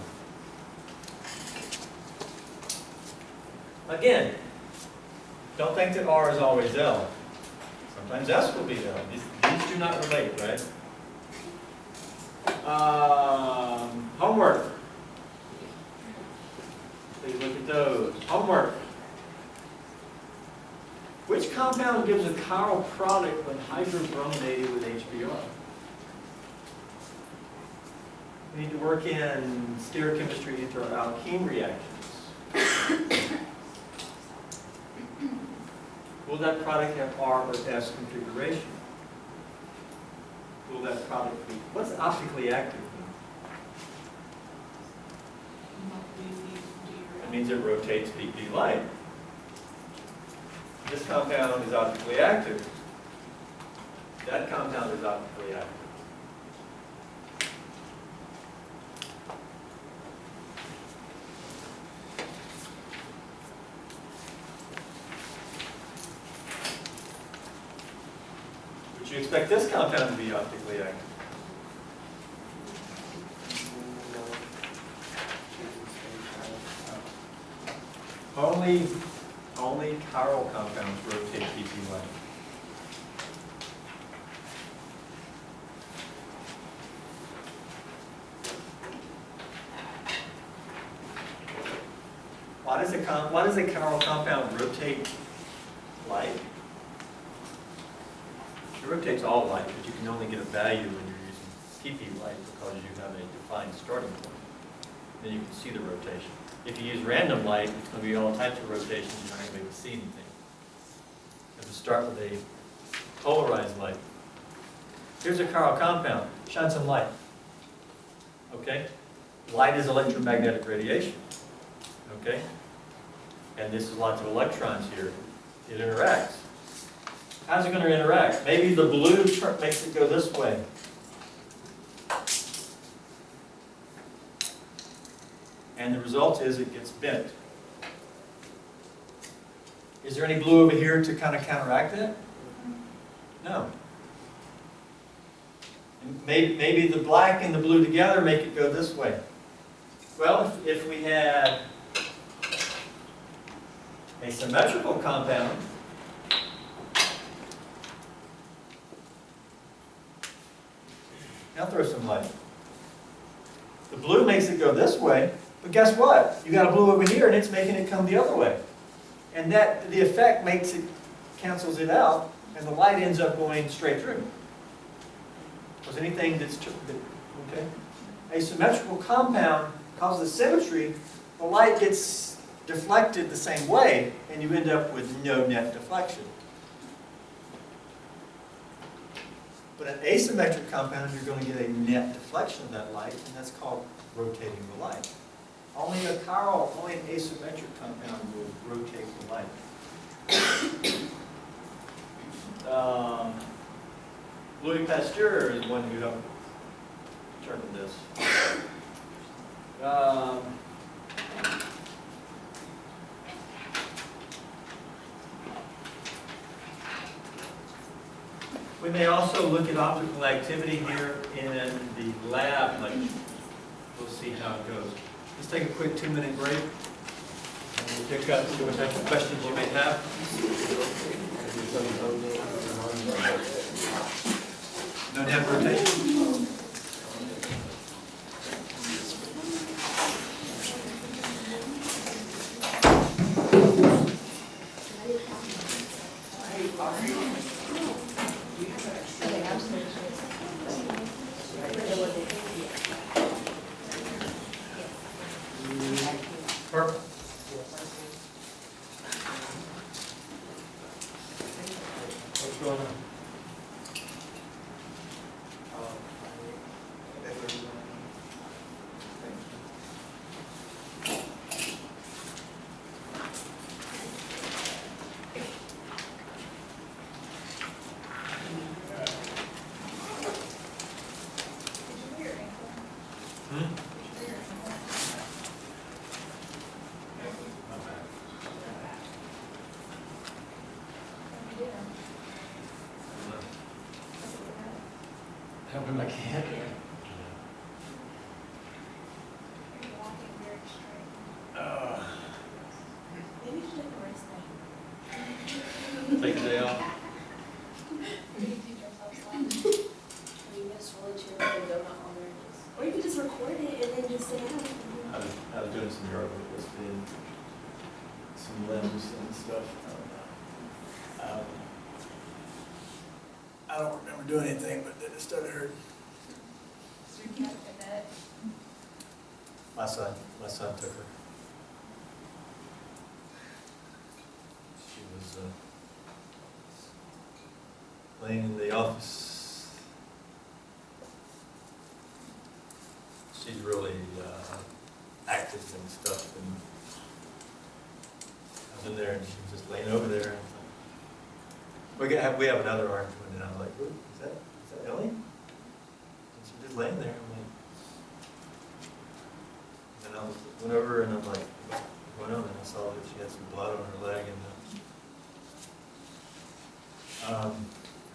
Again, don't think that R is always L. Sometimes S will be L. These do not relate, right? Homework. Please look at those. Homework. Which compound gives a chiral product when hydrobrominated with HBr? We need to work in stereochemistry into our alkene reactions. Will that product have R or S configuration? Will that product be, what's optically active mean? It means it rotates deep D light. This compound is optically active. That compound is optically active. Would you expect this compound to be optically active? Only chiral compounds rotate PP light. Why does a chiral compound rotate light? It rotates all light, but you can only get a value when you're using PP light because you have a defined starting point. Then you can see the rotation. If you use random light, it's going to be all types of rotations. You're not going to be able to see anything. You have to start with a polarized light. Here's a chiral compound. Shine some light. Okay? Light is electromagnetic radiation. Okay? And this is lots of electrons here. It interacts. How's it going to interact? Maybe the blue makes it go this way. And the result is it gets bent. Is there any blue over here to kind of counteract that? No. Maybe the black and the blue together make it go this way. Well, if we had a symmetrical compound, now throw some light. The blue makes it go this way, but guess what? You got a blue over here and it's making it come the other way. And that the effect makes it, cancels it out, and the light ends up going straight through. Because anything that's, okay? A symmetrical compound, because of the symmetry, the light gets deflected the same way, and you end up with no net deflection. But an asymmetric compound, you're going to get a net deflection of that light, and that's called rotating the light. Only an asymmetric compound will rotate the light. Louis Pasteur is one who helped determine this. We may also look at optical activity here in the lab lecture. We'll see how it goes. Let's take a quick 2-minute break, and we'll pick up and see what types of questions you may have. No net rotation? Perfect. going on? That's what we're doing. Thank you. Hmm? Helping my cat. Maybe you should take a rest Take the day off. Or you could just record it and then just say, I was doing some yard work yesterday, and some limbs and stuff. I don't remember doing anything, but then it started hurting. So you can't look at that. My son took her. She was laying in the office. She's really active and stuff, and I was in there, and she was just laying over there. We have another orange one, and I was like, "Ooh, is that Ellie?" And she's just laying there. I'm like, and I went over, and I'm like, "What's going on?" And I saw that she had some blood on her leg, and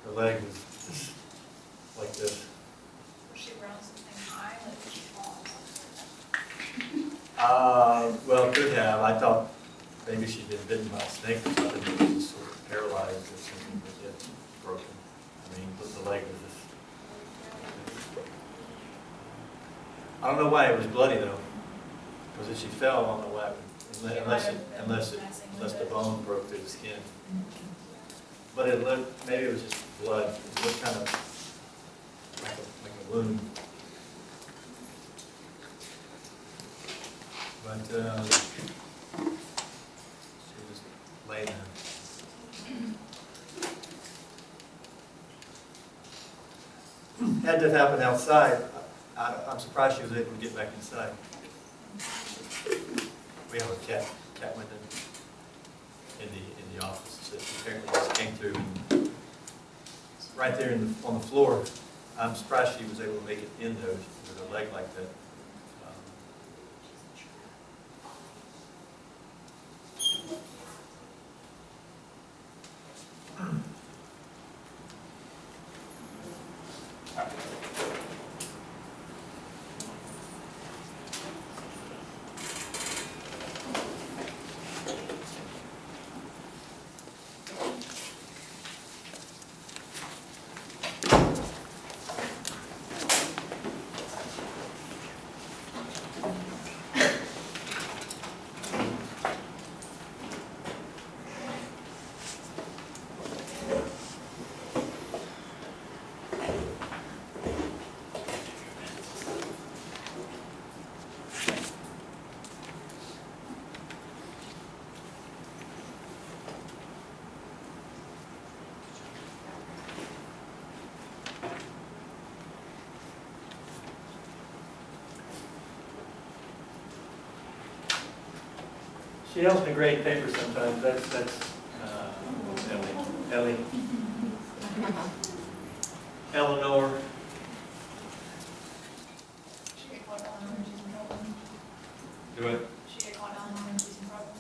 her leg was just like this. Was she around something high, like did she fall or something? Well, could have. I thought maybe she'd been bitten by a snake or something, maybe she was sort of paralyzed or something, but yet broken. I mean, the leg was just. I don't know why it was bloody though. Was it she fell on the web? Unless the bone broke through the skin. But it looked, maybe it was just blood. It looked kind of like a wound. But she was laying there. Had that happened outside, I'm surprised she was able to get back inside. We have a cat window in the office that apparently just came through and right there on the floor. I'm surprised she was able to make it in there with a leg like that. She helps me grade paper sometimes. That's Ellie. Eleanor. She get caught on when she's in trouble. Do it. She get caught on when she's in trouble.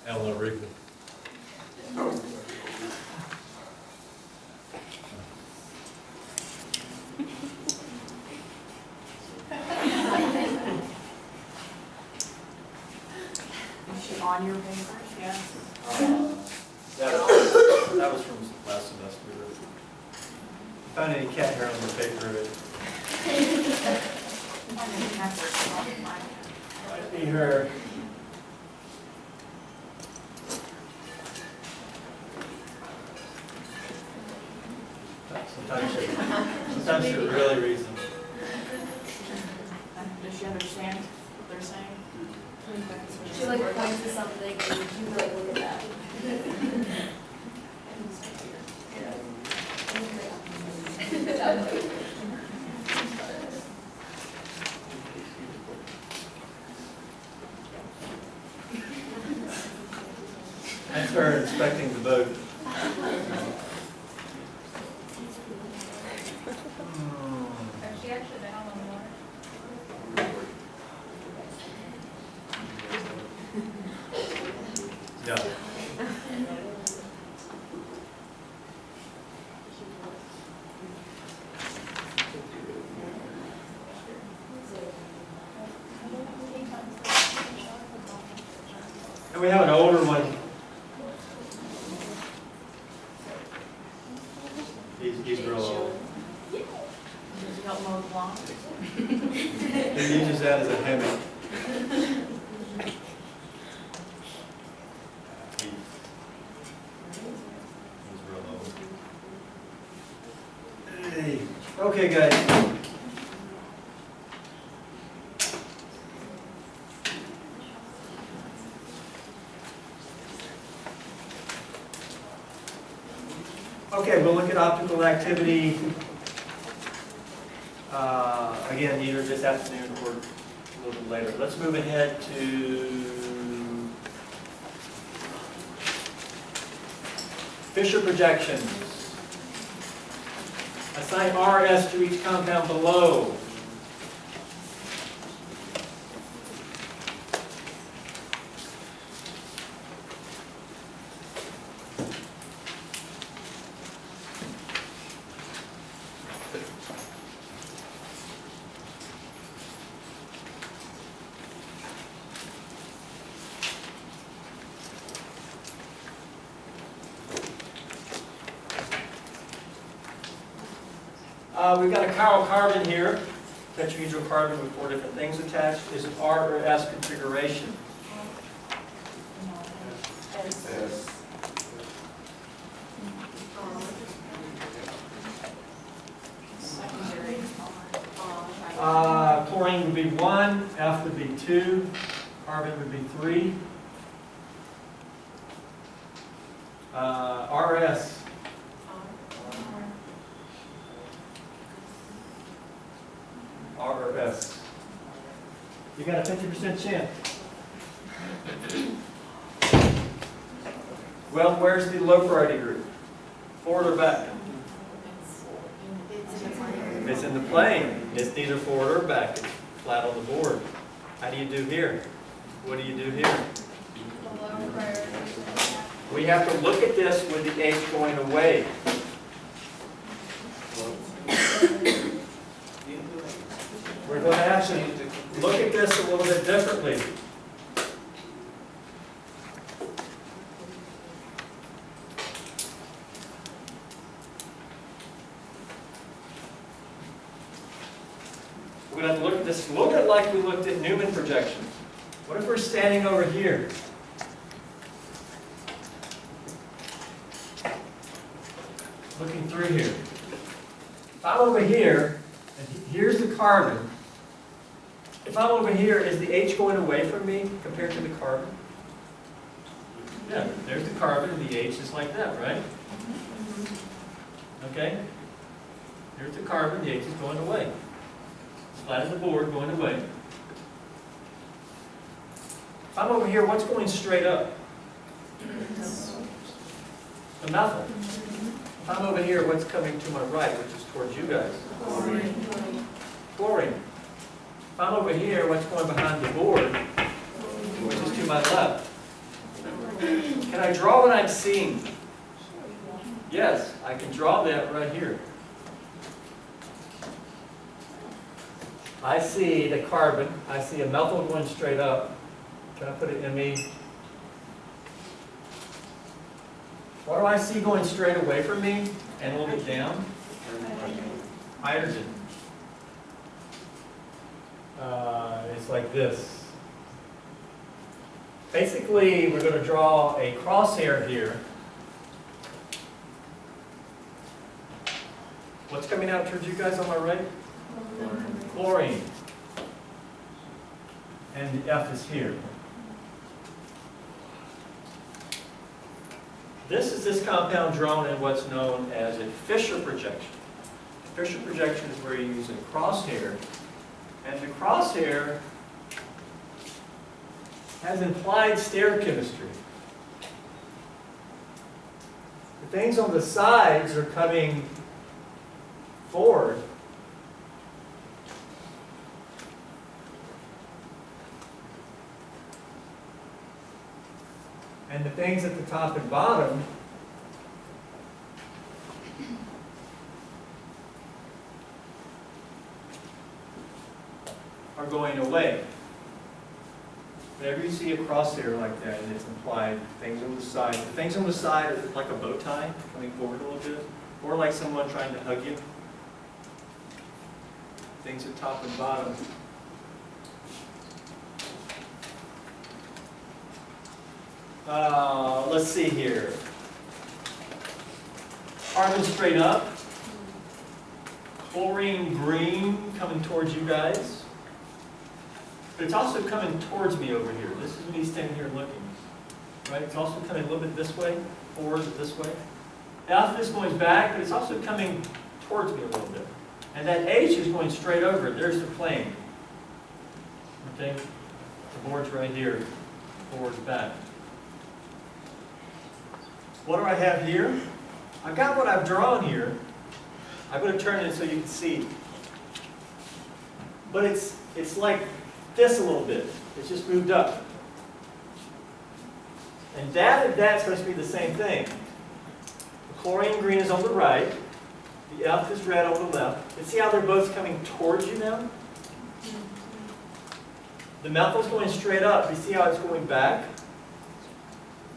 Eleanor Wrigley. Is she on your papers? Yes. That was from last semester. Found any cat hair on the paper? I didn't have to call it mine. Might be her. Sometimes she really reads them. Does she understand what they're saying? She like points to something and you like look at that. Thanks for inspecting the boat. She actually been on the water. Yeah. And we have an older one. He's real old. Does he help mow the lawn? He uses that as a hammock. He's real old. Hey. Okay, guys. Okay, we'll look at optical activity, again, either this afternoon or a little bit later. Let's move ahead to Fischer Projections. Assign RS to each compound below. We've got a chiral carbon here, tetrahedral carbon with 4 different things attached. Is an R or S configuration? Yes. Chlorine would be 1, F would be 2, carbon would be 3. RS. R or S. You got a 50% chance. Well, where's the low priority group? Forward or back? It's in the plane. It's neither forward or back. It's flat on the board. How do you do here? What do you do here? We have to look at this with the H going away. We're going to actually look at this a little bit differently. We're going to look at this a little bit like we looked at Newman projections. What if we're standing over here? Looking through here. If I'm over here, and here's the carbon. If I'm over here, is the H going away from me compared to the carbon? Yeah, there's the carbon, and the H is like that, right? Okay? Here's the carbon, the H is going away. Flat on the board, going away. If I'm over here, what's going straight up? The methyl. If I'm over here, what's coming to my right, which is towards you guys? Chlorine. If I'm over here, what's going behind the board, which is to my left? Can I draw what I'm seeing? Yes, I can draw that right here. I see the carbon. I see a methyl going straight up. Can I put it in me? What do I see going straight away from me and a little bit down? Hydrogen. It's like this. Basically, we're going to draw a crosshair here. What's coming out towards you guys on my right? Chlorine. And the F is here. This is this compound drawn in what's known as a Fischer projection. Fischer projection is where you use a crosshair, and the crosshair has implied stereochemistry. The things on the sides are coming forward. And the things at the top and bottom are going away. Whenever you see a crosshair like that, and it's implied things on the side. The things on the side are like a bow tie coming forward a little bit, or like someone trying to hug you. Things at top and bottom. Let's see here. Carbon straight up. Chlorine green coming towards you guys. But it's also coming towards me over here. This is me standing here looking. Right? It's also coming a little bit this way, forward this way. F is going back, but it's also coming towards me a little bit. And that H is going straight over. There's the plane. Okay? The board's right here, forward, back. What do I have here? I've got what I've drawn here. I'm going to turn it so you can see. But it's like this a little bit. It's just moved up. And that's supposed to be the same thing. The chlorine green is on the right. The F is red on the left. And see how they're both coming towards you now? The methyl's going straight up. You see how it's going back?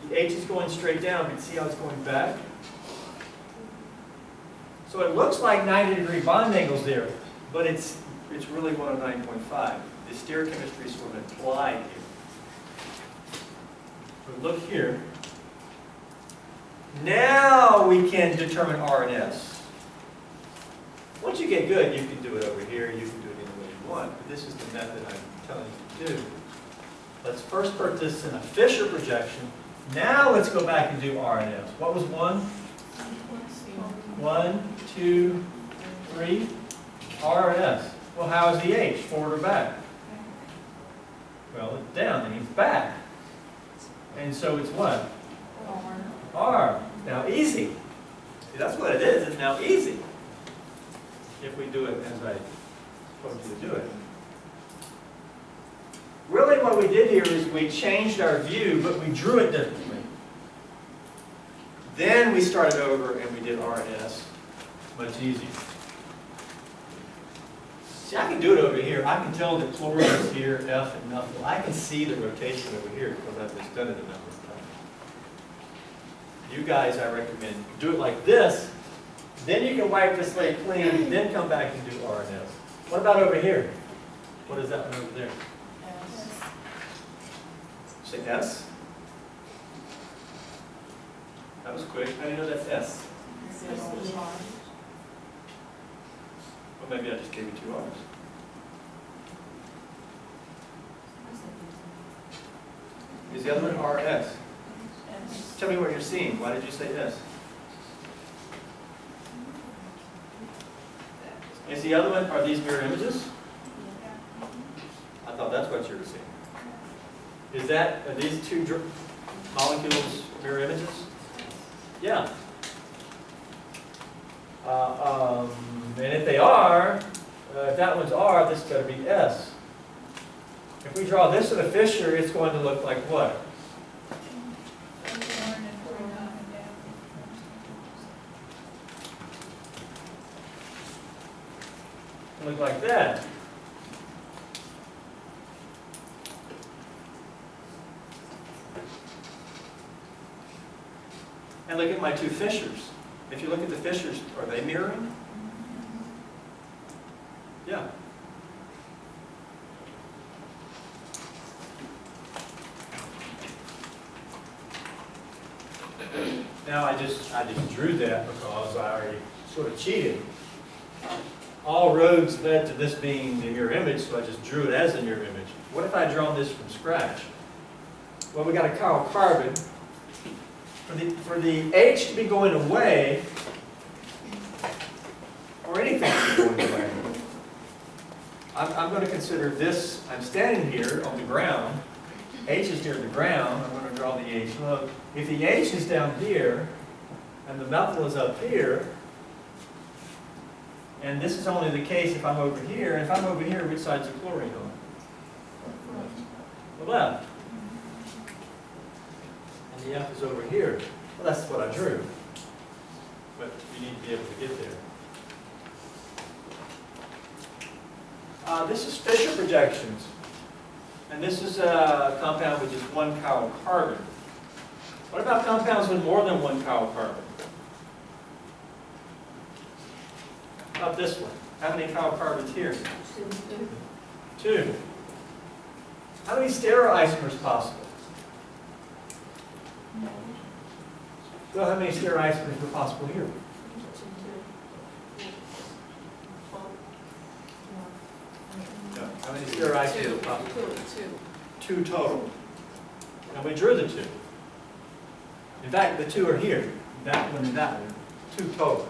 The H is going straight down. You see how it's going back? So it looks like 90-degree bond angles there, but it's really 109.5. The stereochemistry is sort of implied here. But look here. Now we can determine R and S. Once you get good, you can do it over here. You can do it any way you want. But this is the method I'm telling you to do. Let's first put this in a Fischer projection. Now let's go back and do R and S. What was 1? 1, 2, 3. R and S. Well, how is the H? Forward or back? Well, it's down. That means back. And so it's what? R. Now easy. See, that's what it is. It's now easy. If we do it as I told you to do it. Really what we did here is we changed our view, but we drew it differently. Then we started over and we did R and S. Much easier. See, I can do it over here. I can tell that chlorine is here, F and methyl. I can see the rotation over here because I've just done it a number of times. You guys, I recommend do it like this. Then you can wipe the slate clean, then come back and do R and S. What about over here? What is that one over there? Say S. That was quick. How do you know that's S? Well, maybe I just gave you 2 R's. Is the other one R, S? Tell me what you're seeing. Why did you say S? Is the other one, are these mirror images? I thought that's what you were seeing. Is that, are these 2 molecules mirror images? Yeah. And if they are, if that one's R, this better be S. If we draw this in a Fischer, it's going to look like what? Look like that. And look at my 2 Fischers. If you look at the Fischers, are they mirroring? Yeah. Now I just drew that because I already sort of cheated. All roads led to this being the mirror image, so I just drew it as a mirror image. What if I drawn this from scratch? Well, we got a chiral carbon. for the H to be going away, or anything to be going away, I'm going to consider this, I'm standing here on the ground, H is near the ground, I'm going to draw the H. Well, if the H is down here, and the methyl is up here, and this is only the case if I'm over here, and if I'm over here, which side's the chlorine on? The left. And the F is over here. Well, that's what I drew. But you need to be able to get there. This is Fischer Projections. And this is a compound with just one chiral carbon. What about compounds with more than one chiral carbon? How about this one? How many chiral carbons here? 2. How many stereoisomers possible? Well, how many stereoisomers are possible here? No. How many stereoisomers are possible? 2 total. And we drew the 2. In fact, the 2 are here. That one and that one. 2 total.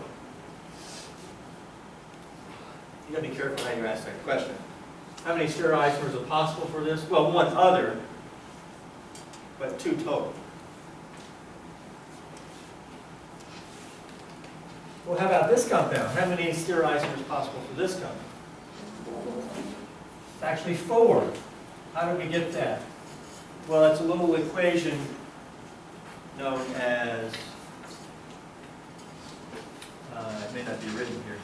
You gotta be careful how you ask that question. How many stereoisomers are possible for this? Well, one other, but 2 total. Well, how about this compound? How many stereoisomers possible for this compound? It's actually 4. How do we get that? Well, it's a little equation known as, it may not be written here,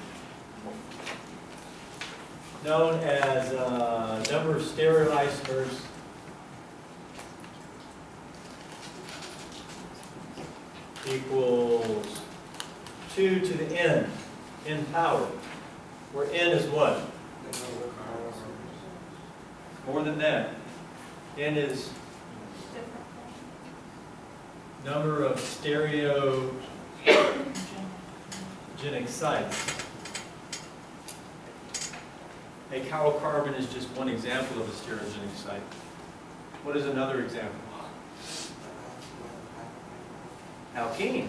known as number of stereoisomers equals 2 to the n power, where n is what? More than that. N is number of stereogenic sites. A chiral carbon is just one example of a stereogenic site. What is another example? Alkene.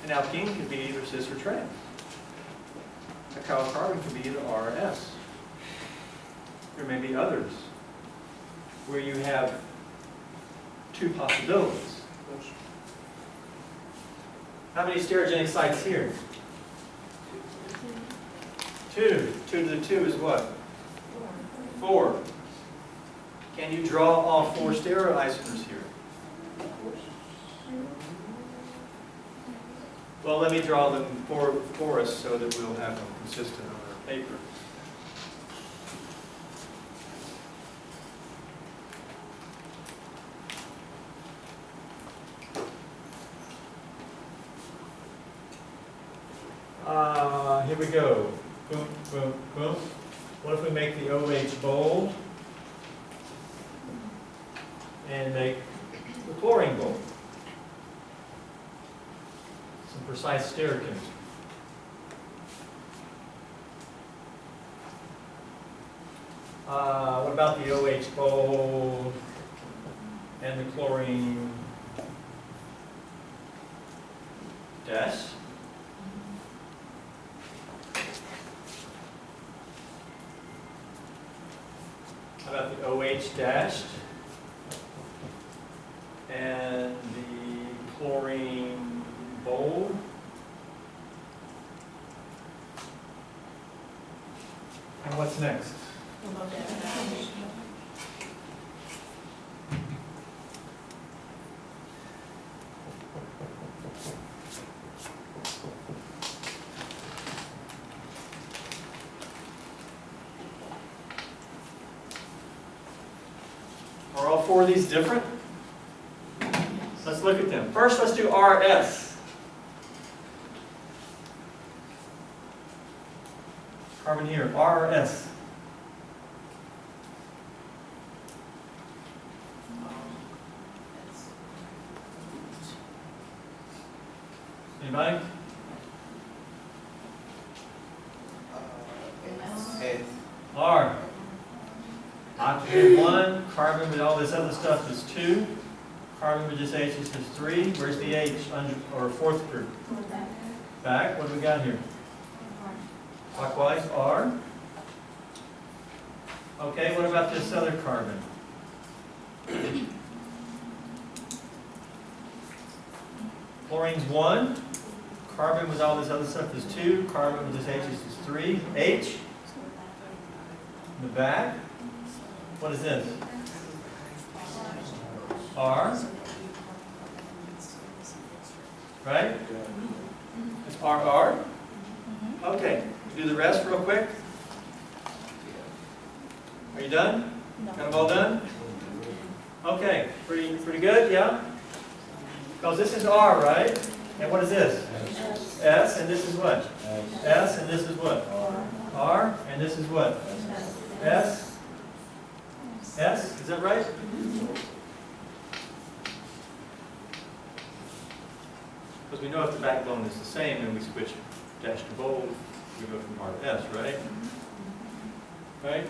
An alkene can be either cis or trans. A chiral carbon can be either R or S. There may be others where you have 2 possibilities. How many stereogenic sites here? 2. 2 to the 2 is what? 4. Can you draw all 4 stereoisomers here? Well, let me draw them for us so that we'll have them consistent on our paper. Here we go. Boom, boom, boom. What if we make the OH bold and make the chlorine bold? Some precise stereochemistry. What about the OH bold and the chlorine dash? How about the OH dashed and the chlorine bold? And what's next? Are all 4 of these different? Let's look at them. First, let's do RS. Carbon here, R or S? Anybody? S. R. Oxygen 1, carbon with all this other stuff is 2. carbon with just H is 3. Where's the H under, or fourth group? Back. What do we got here? Clockwise, R. Okay, what about this other carbon? Chlorine's 1. Carbon with all this other stuff is 2. Carbon with this H is 3. H. In the back. What is this? R. Right? It's RR. Okay, do the rest real quick. Are you done? Got them all done? Okay, pretty good, yeah? Because this is R, right? And what is this? S, and this is what? S, and this is what? R, and this is what? S? S, is that right? Because we know if the backbone is the same, then we switch dash to bold, we go from R to S, right? Right?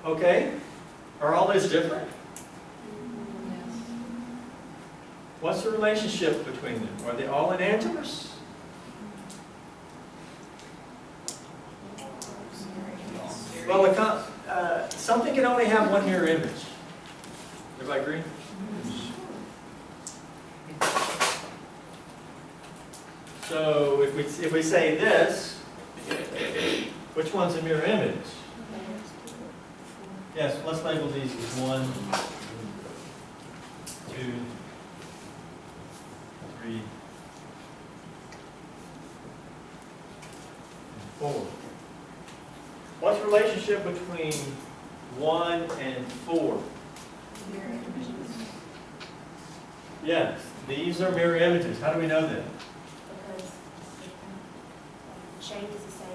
Okay, are all those different? What's the relationship between them? Are they all enantiomers? Well, something can only have one mirror image. Everybody agree? So if we say this, which one's a mirror image? Yes, let's label these as 1, 2, 3, 4. What's the relationship between 1 and 4? Yes, these are mirror images. How do we know that? Because the shape is the same,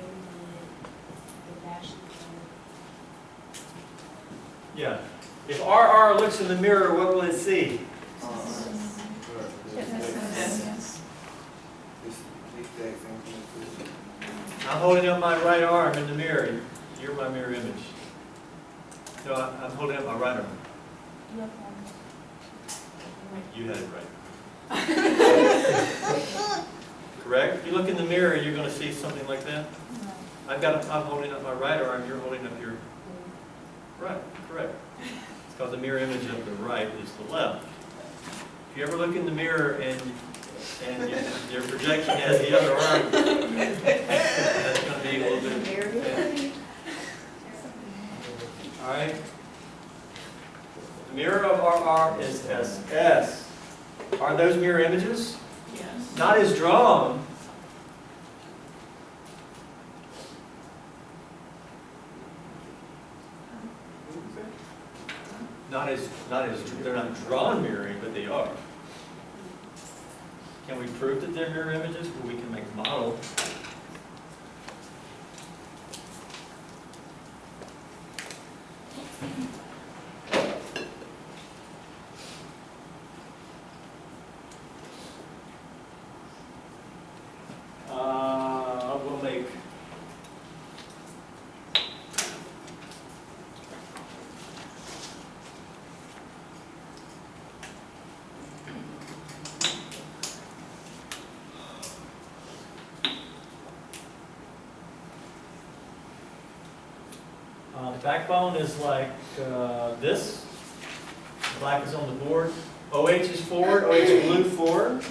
the dash is the same. Yeah. If RR looks in the mirror, what will it see? I'm holding up my right arm in the mirror. You're my mirror image. No, I'm holding up my right arm. You have one. You had it right. Correct? If you look in the mirror, you're going to see something like that. I'm holding up my right arm. You're holding up your right. Correct. It's because the mirror image of the right is the left. If you ever look in the mirror and your projection has the other arm, that's going to be a little bit. All right. The mirror of RR is SS. Are those mirror images? Yes. Not as drawn. They're not drawn mirroring, but they are. Can we prove that they're mirror images? Well, we can make a model. We'll make the backbone is like this. Black is on the board. OH is forward. OH blue forward.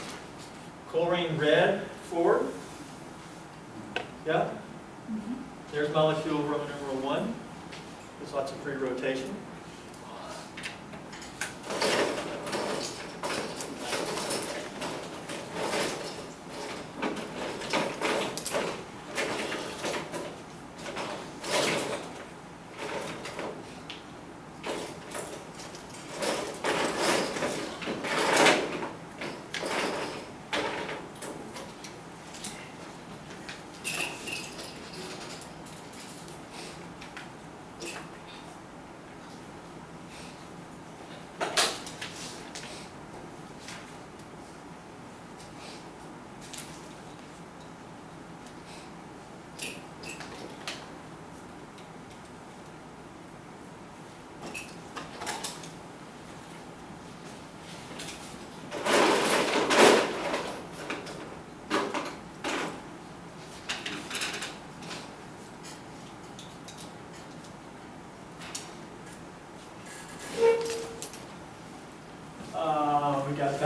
Chlorine red forward. Yeah? There's molecule Roman numeral 1. There's lots of free rotation.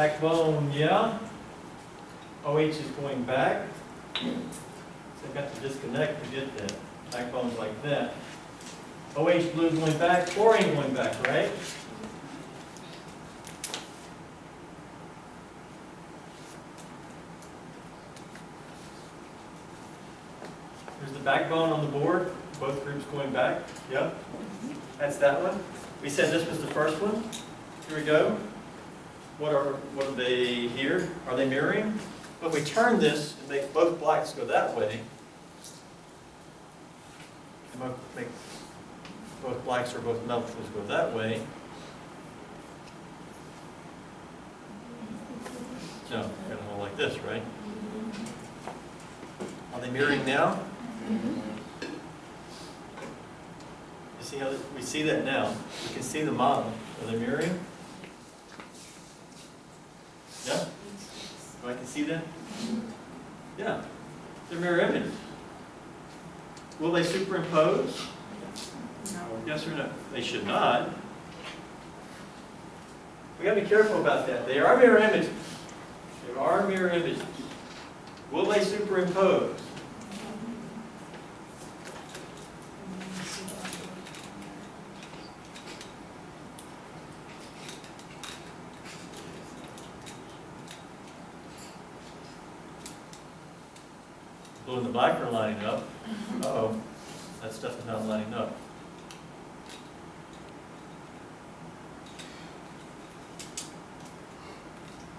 Backbone, yeah. OH is going back. So I've got to disconnect to get that. Backbone's like that. OH blue is going back, chlorine going back, right? There's the backbone on the board, both groups going back. Yep. That's that one. We said this was the first one. Here we go. What are they here? Are they mirroring? But we turn this and make both blacks go that way. And make both blacks or both metals go that way. No, we're gonna hold like this, right? Are they mirroring now? You see how we see that now? We can see the model. Are they mirroring? Yeah? I can see that? Yeah. They're mirror images. Will they superimpose? No. Yes or no? They should not. We gotta be careful about that. They are mirror images. They are mirror images. Will they superimpose? Blue and the black are lining up. Uh-oh, that stuff is not lining up.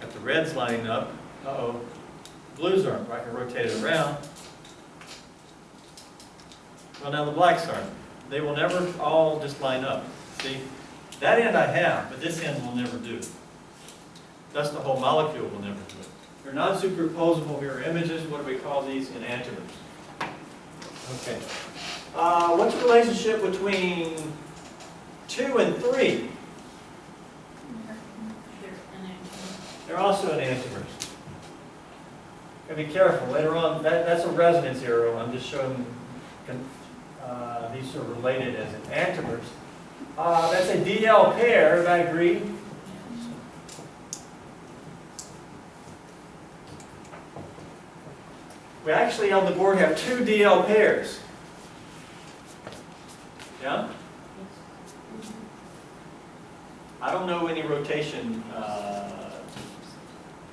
Got the reds lining up. Uh-oh, blues aren't. I can rotate it around. Well, now the blacks aren't. They will never all just line up. See, that end I have, but this end will never do. Thus the whole molecule will never do it. They're non-superimposable mirror images. What do we call these? Enantiomers. Okay. What's the relationship between 2 and 3? They're enantiomers. They're also enantiomers. Gotta be careful. Later on, that's a resonance arrow. I'm just showing these are related as enantiomers. That's a DL pair. Everybody agree? We actually on the board have 2 DL pairs. Yeah? I don't know any rotation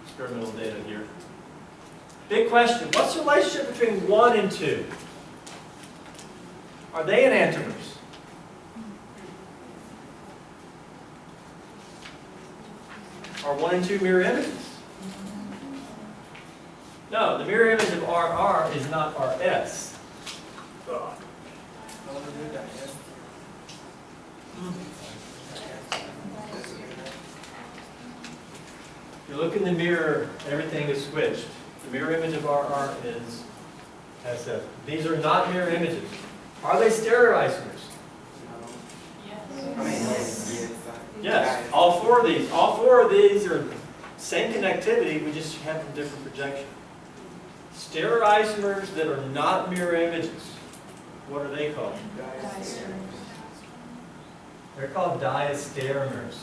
experimental data here. Big question. What's the relationship between 1 and 2? Are they enantiomers? Are 1 and 2 mirror images? No, the mirror image of RR is not RS. You look in the mirror, everything is switched. The mirror image of RR is SF. These are not mirror images. Are they stereoisomers? Yes. Yes, all 4 of these. All 4 of these are same connectivity, we just have a different projection. Stereoisomers that are not mirror images, what are they called? They're called diastereomers.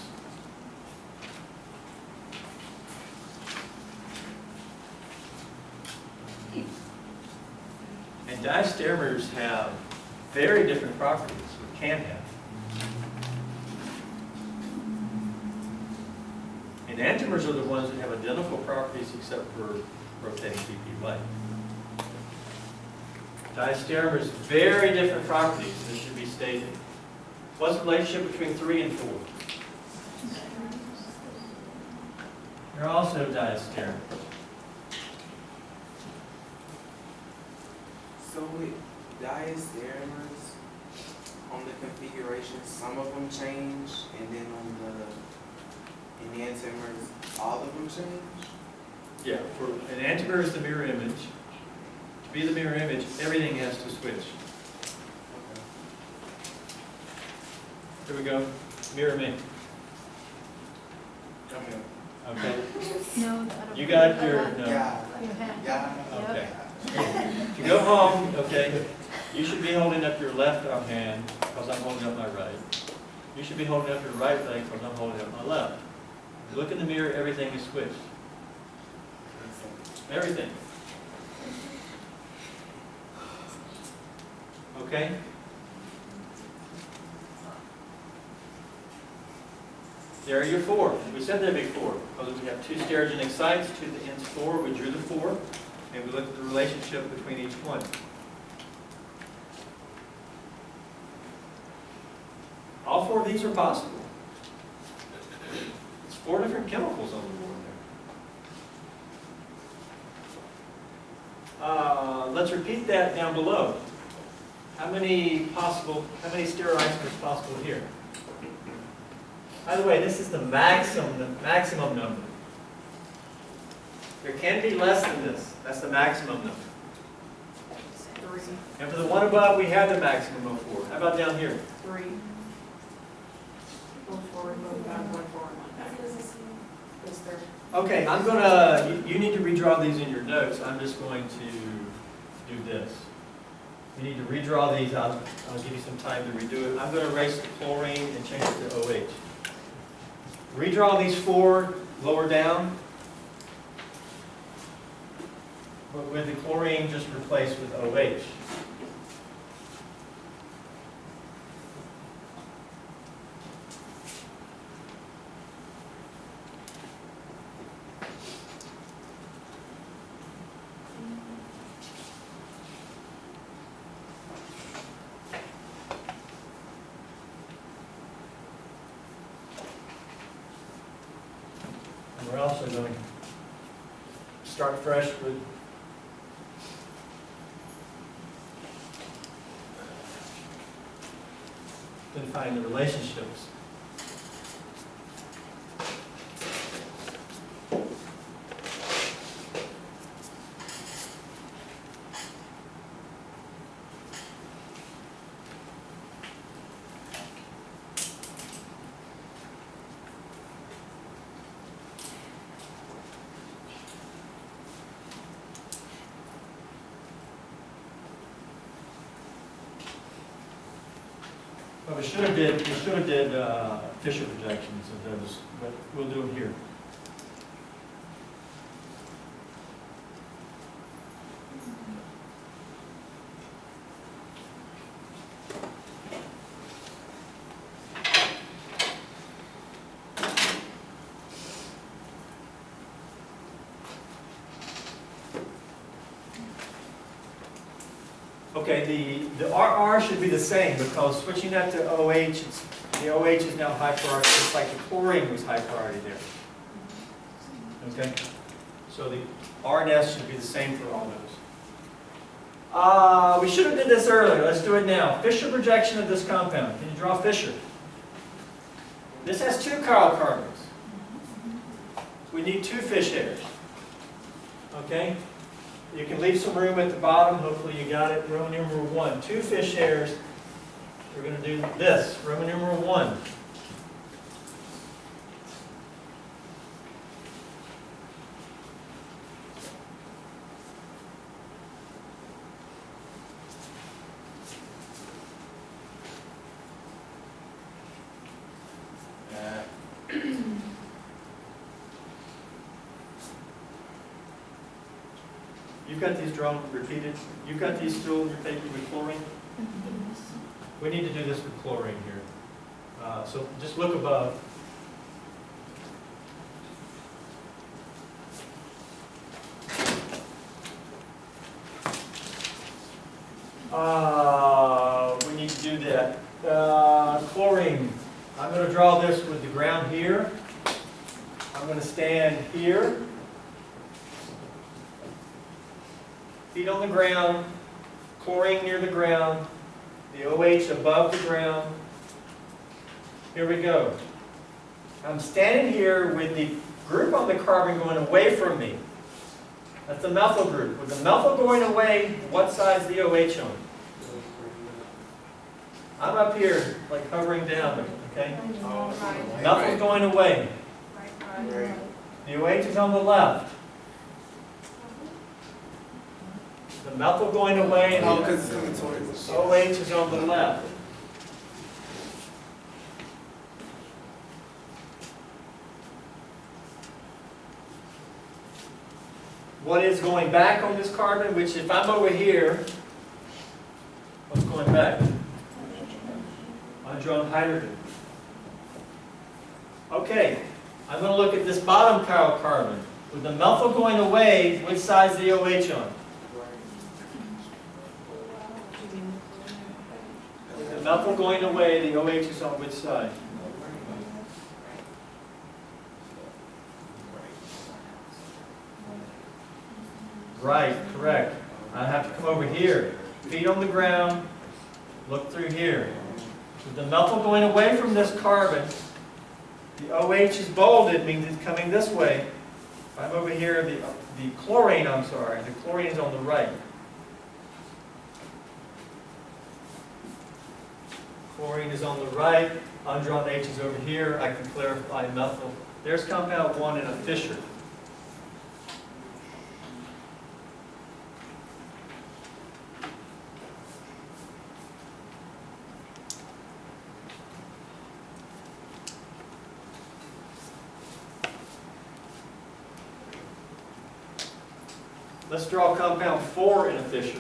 And diastereomers have very different properties, or can have. Enantiomers are the ones that have identical properties except for rotating PP light. Diastereomers, very different properties, this should be stated. What's the relationship between 3 and 4? They're also diastereomers. So with diastereomers, on the configuration, some of them change, and then on the enantiomers, all of them change? Yeah, for enantiomer is the mirror image. To be the mirror image, everything has to switch. Here we go. Mirror me. Okay. Okay. No, the other. You got your, no. Yeah, Your hand. yeah. Okay. To go home, okay, you should be holding up your left arm hand because I'm holding up my right. You should be holding up your right leg because I'm holding up my left. You look in the mirror, everything is switched. Everything. Okay? There are your four. We said there'd be four, because we have two stereogenic sites, to the ends four, we drew the four, and we looked at the relationship between each one. All four of these are possible. It's four different chemicals on the board there. Let's repeat that down below. How many stereoisomers possible here? By the way, this is the maximum number. There can be less than this. That's the maximum number. 3. And for the one above, we have the maximum of 4. How about down here? 3. Go forward, move back, go forward, one back. Is there? Okay, I'm gonna, you need to redraw these in your notes. I'm just going to do this. You need to redraw these. I'll give you some time to redo it. I'm going to erase the chlorine and change it to OH. Redraw these four lower down, but with the chlorine just replaced with OH. And we're also going to start fresh with identifying the relationships. Well, we should have did Fischer projections of those, but we'll do them here. Okay, the RR should be the same because switching that to OH, the OH is now high priority, just like the chlorine was high priority there. Okay, so the R and S should be the same for all those. We should have did this earlier. Let's do it now. Fischer projection of this compound. Can you draw Fischer? This has 2 chiral carbons. We need 2 fish hairs. Okay? You can leave some room at the bottom. Hopefully you got it. Roman numeral 1. 2 fish hairs. We're going to do this. Roman numeral 1. You've got these drawn, repeated. You've got these still in your paper with chlorine? We need to do this with chlorine here. So just look above. We need to do that. Chlorine. I'm going to draw this with the ground here. I'm going to stand here. Feet on the ground, chlorine near the ground, the OH above the ground. Here we go. I'm standing here with the group on the carbon going away from me. That's the methyl group. With the methyl going away, what side's the OH on? I'm up here, like hovering down, okay? Methyl's going away. The OH is on the left. The methyl going away, and the OH is on the left. what is going back on this carbon, which if I'm over here, what's going back? Undrone hydrogen. Okay, I'm going to look at this bottom chiral carbon. With the methyl going away, which side's the OH on? With the methyl going away, the OH is on which side? Right, correct. I have to come over here, feet on the ground, look through here. With the methyl going away from this carbon, the OH is bolded, means it's coming this way. If I'm over here, the chlorine, the chlorine is on the right. Chlorine is on the right, undrawn H is over here. I can clarify methyl. There's compound 1 in a Fischer. Let's draw compound 4 in a Fischer.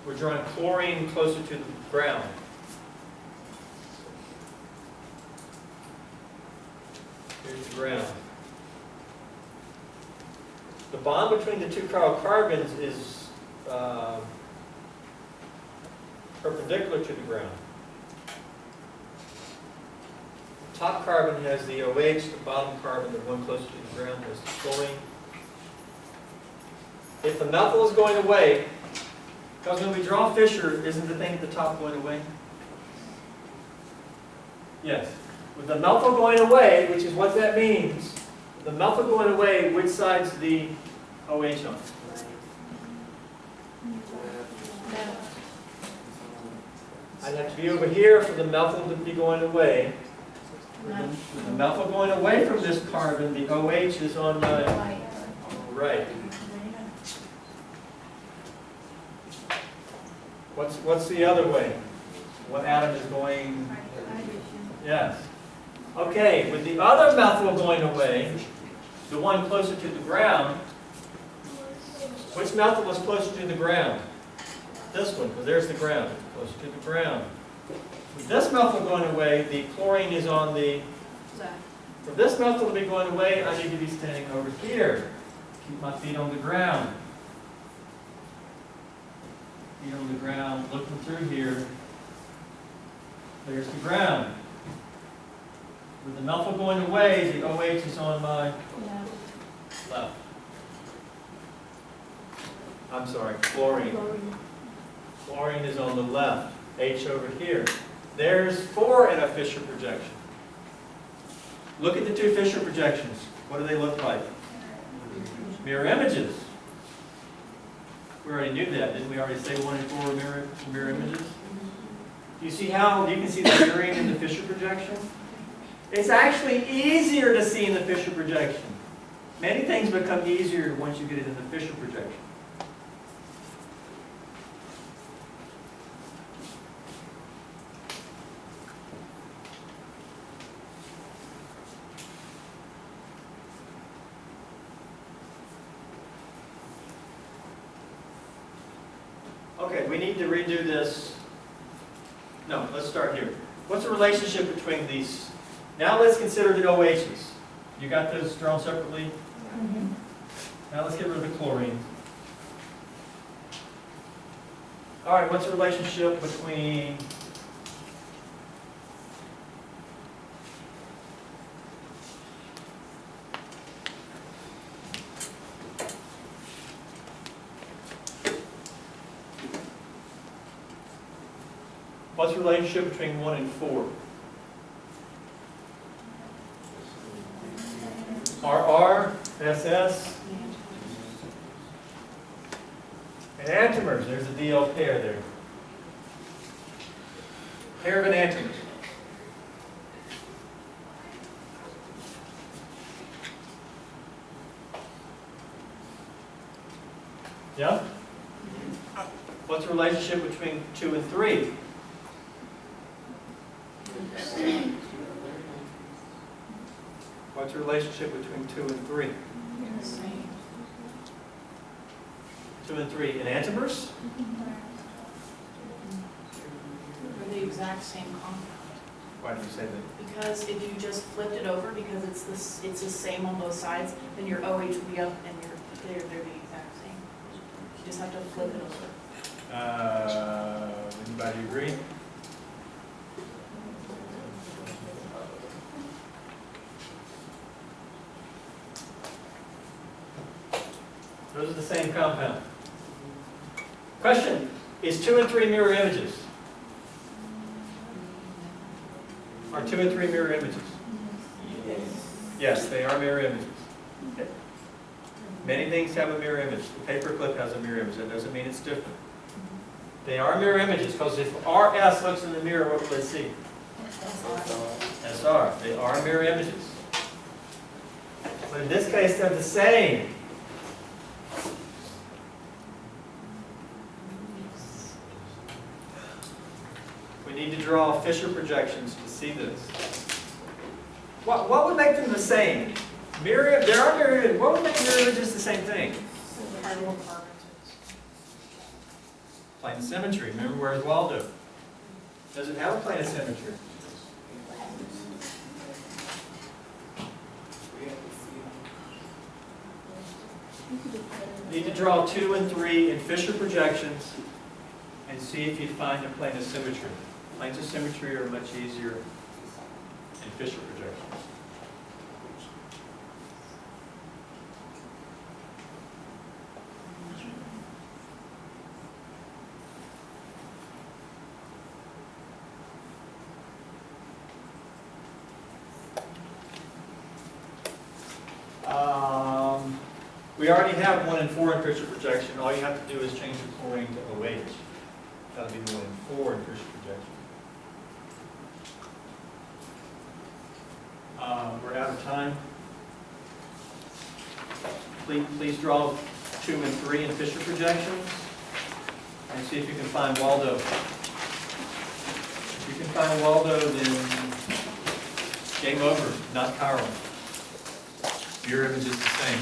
We're drawing chlorine closer to the ground. Here's the ground. The bond between the two chiral carbons is perpendicular to the ground. The top carbon has the OH, the bottom carbon, the one closer to the ground, has the chlorine. If the methyl is going away, because when we draw Fischer, isn't the thing at the top going away? Yes. With the methyl going away, which is what that means, the methyl going away, which side's the OH on? I'd have to be over here for the methyl to be going away. With the methyl going away from this carbon, the OH is on my right. What's the other way? What atom is going? Yes. Okay, with the other methyl going away, the one closer to the ground, which methyl is closer to the ground? This one, because there's the ground. It's closer to the ground. With this methyl going away, the chlorine is on the... For this methyl to be going away, I need to be standing over here. Keep my feet on the ground. Feet on the ground, looking through here. There's the ground. With the methyl going away, the OH is on my left. I'm sorry, chlorine. Chlorine is on the left. H over here. There's 4 in a Fischer projection. Look at the two Fischer projections. What do they look like? Mirror images. We already knew that, didn't we already say 1 and 4 were mirror images? Do you see how you can see the mirroring in the Fischer projection? It's actually easier to see in the Fischer projection. Many things become easier once you get it in the Fischer projection. Okay, we need to redo this. No, let's start here. What's the relationship between these? Now let's consider the OHs. You got those drawn separately? Mm-hmm. Now let's get rid of the chlorine. All right, what's the relationship between what's the relationship between 1 and 4? RR, SS, enantiomers. There's a DL pair there. Pair of enantiomers. Yeah? What's the relationship between 2 and 3? What's the relationship between 2 and 3? Same. 2 and 3 enantiomers? They're the exact same compound. Why do you say that? Because if you just flipped it over, because it's the same on both sides, then your OH would be up and they're the exact same. You just have to flip it over. Anybody agree? Those are the same compound. Question, is 2 and 3 mirror images? Are 2 and 3 mirror images? Yes, they are mirror images. Okay. Many things have a mirror image. The paperclip has a mirror image. That doesn't mean it's different. They are mirror images, because if RS looks in the mirror, what will they see? SR. They are mirror images. But in this case, they're the same. We need to draw Fischer projections to see this. What would make them the same? Mirror, there are mirror images. What would make mirror images the same thing? Cardinal carbon. Plane of symmetry. Remember, where's Waldo? Does it have a plane of symmetry? Need to draw 2 and 3 in Fischer projections and see if you find a plane of symmetry. Planes of symmetry are much easier in Fischer projections. We already have 1 and 4 in Fischer projection. All you have to do is change the chlorine to OH. That'll be 1 and 4 in Fischer projection. We're out of time. Please draw 2 and 3 in Fischer projections and see if you can find Waldo. If you can find Waldo, then game over, not Chiral. Your image is the same.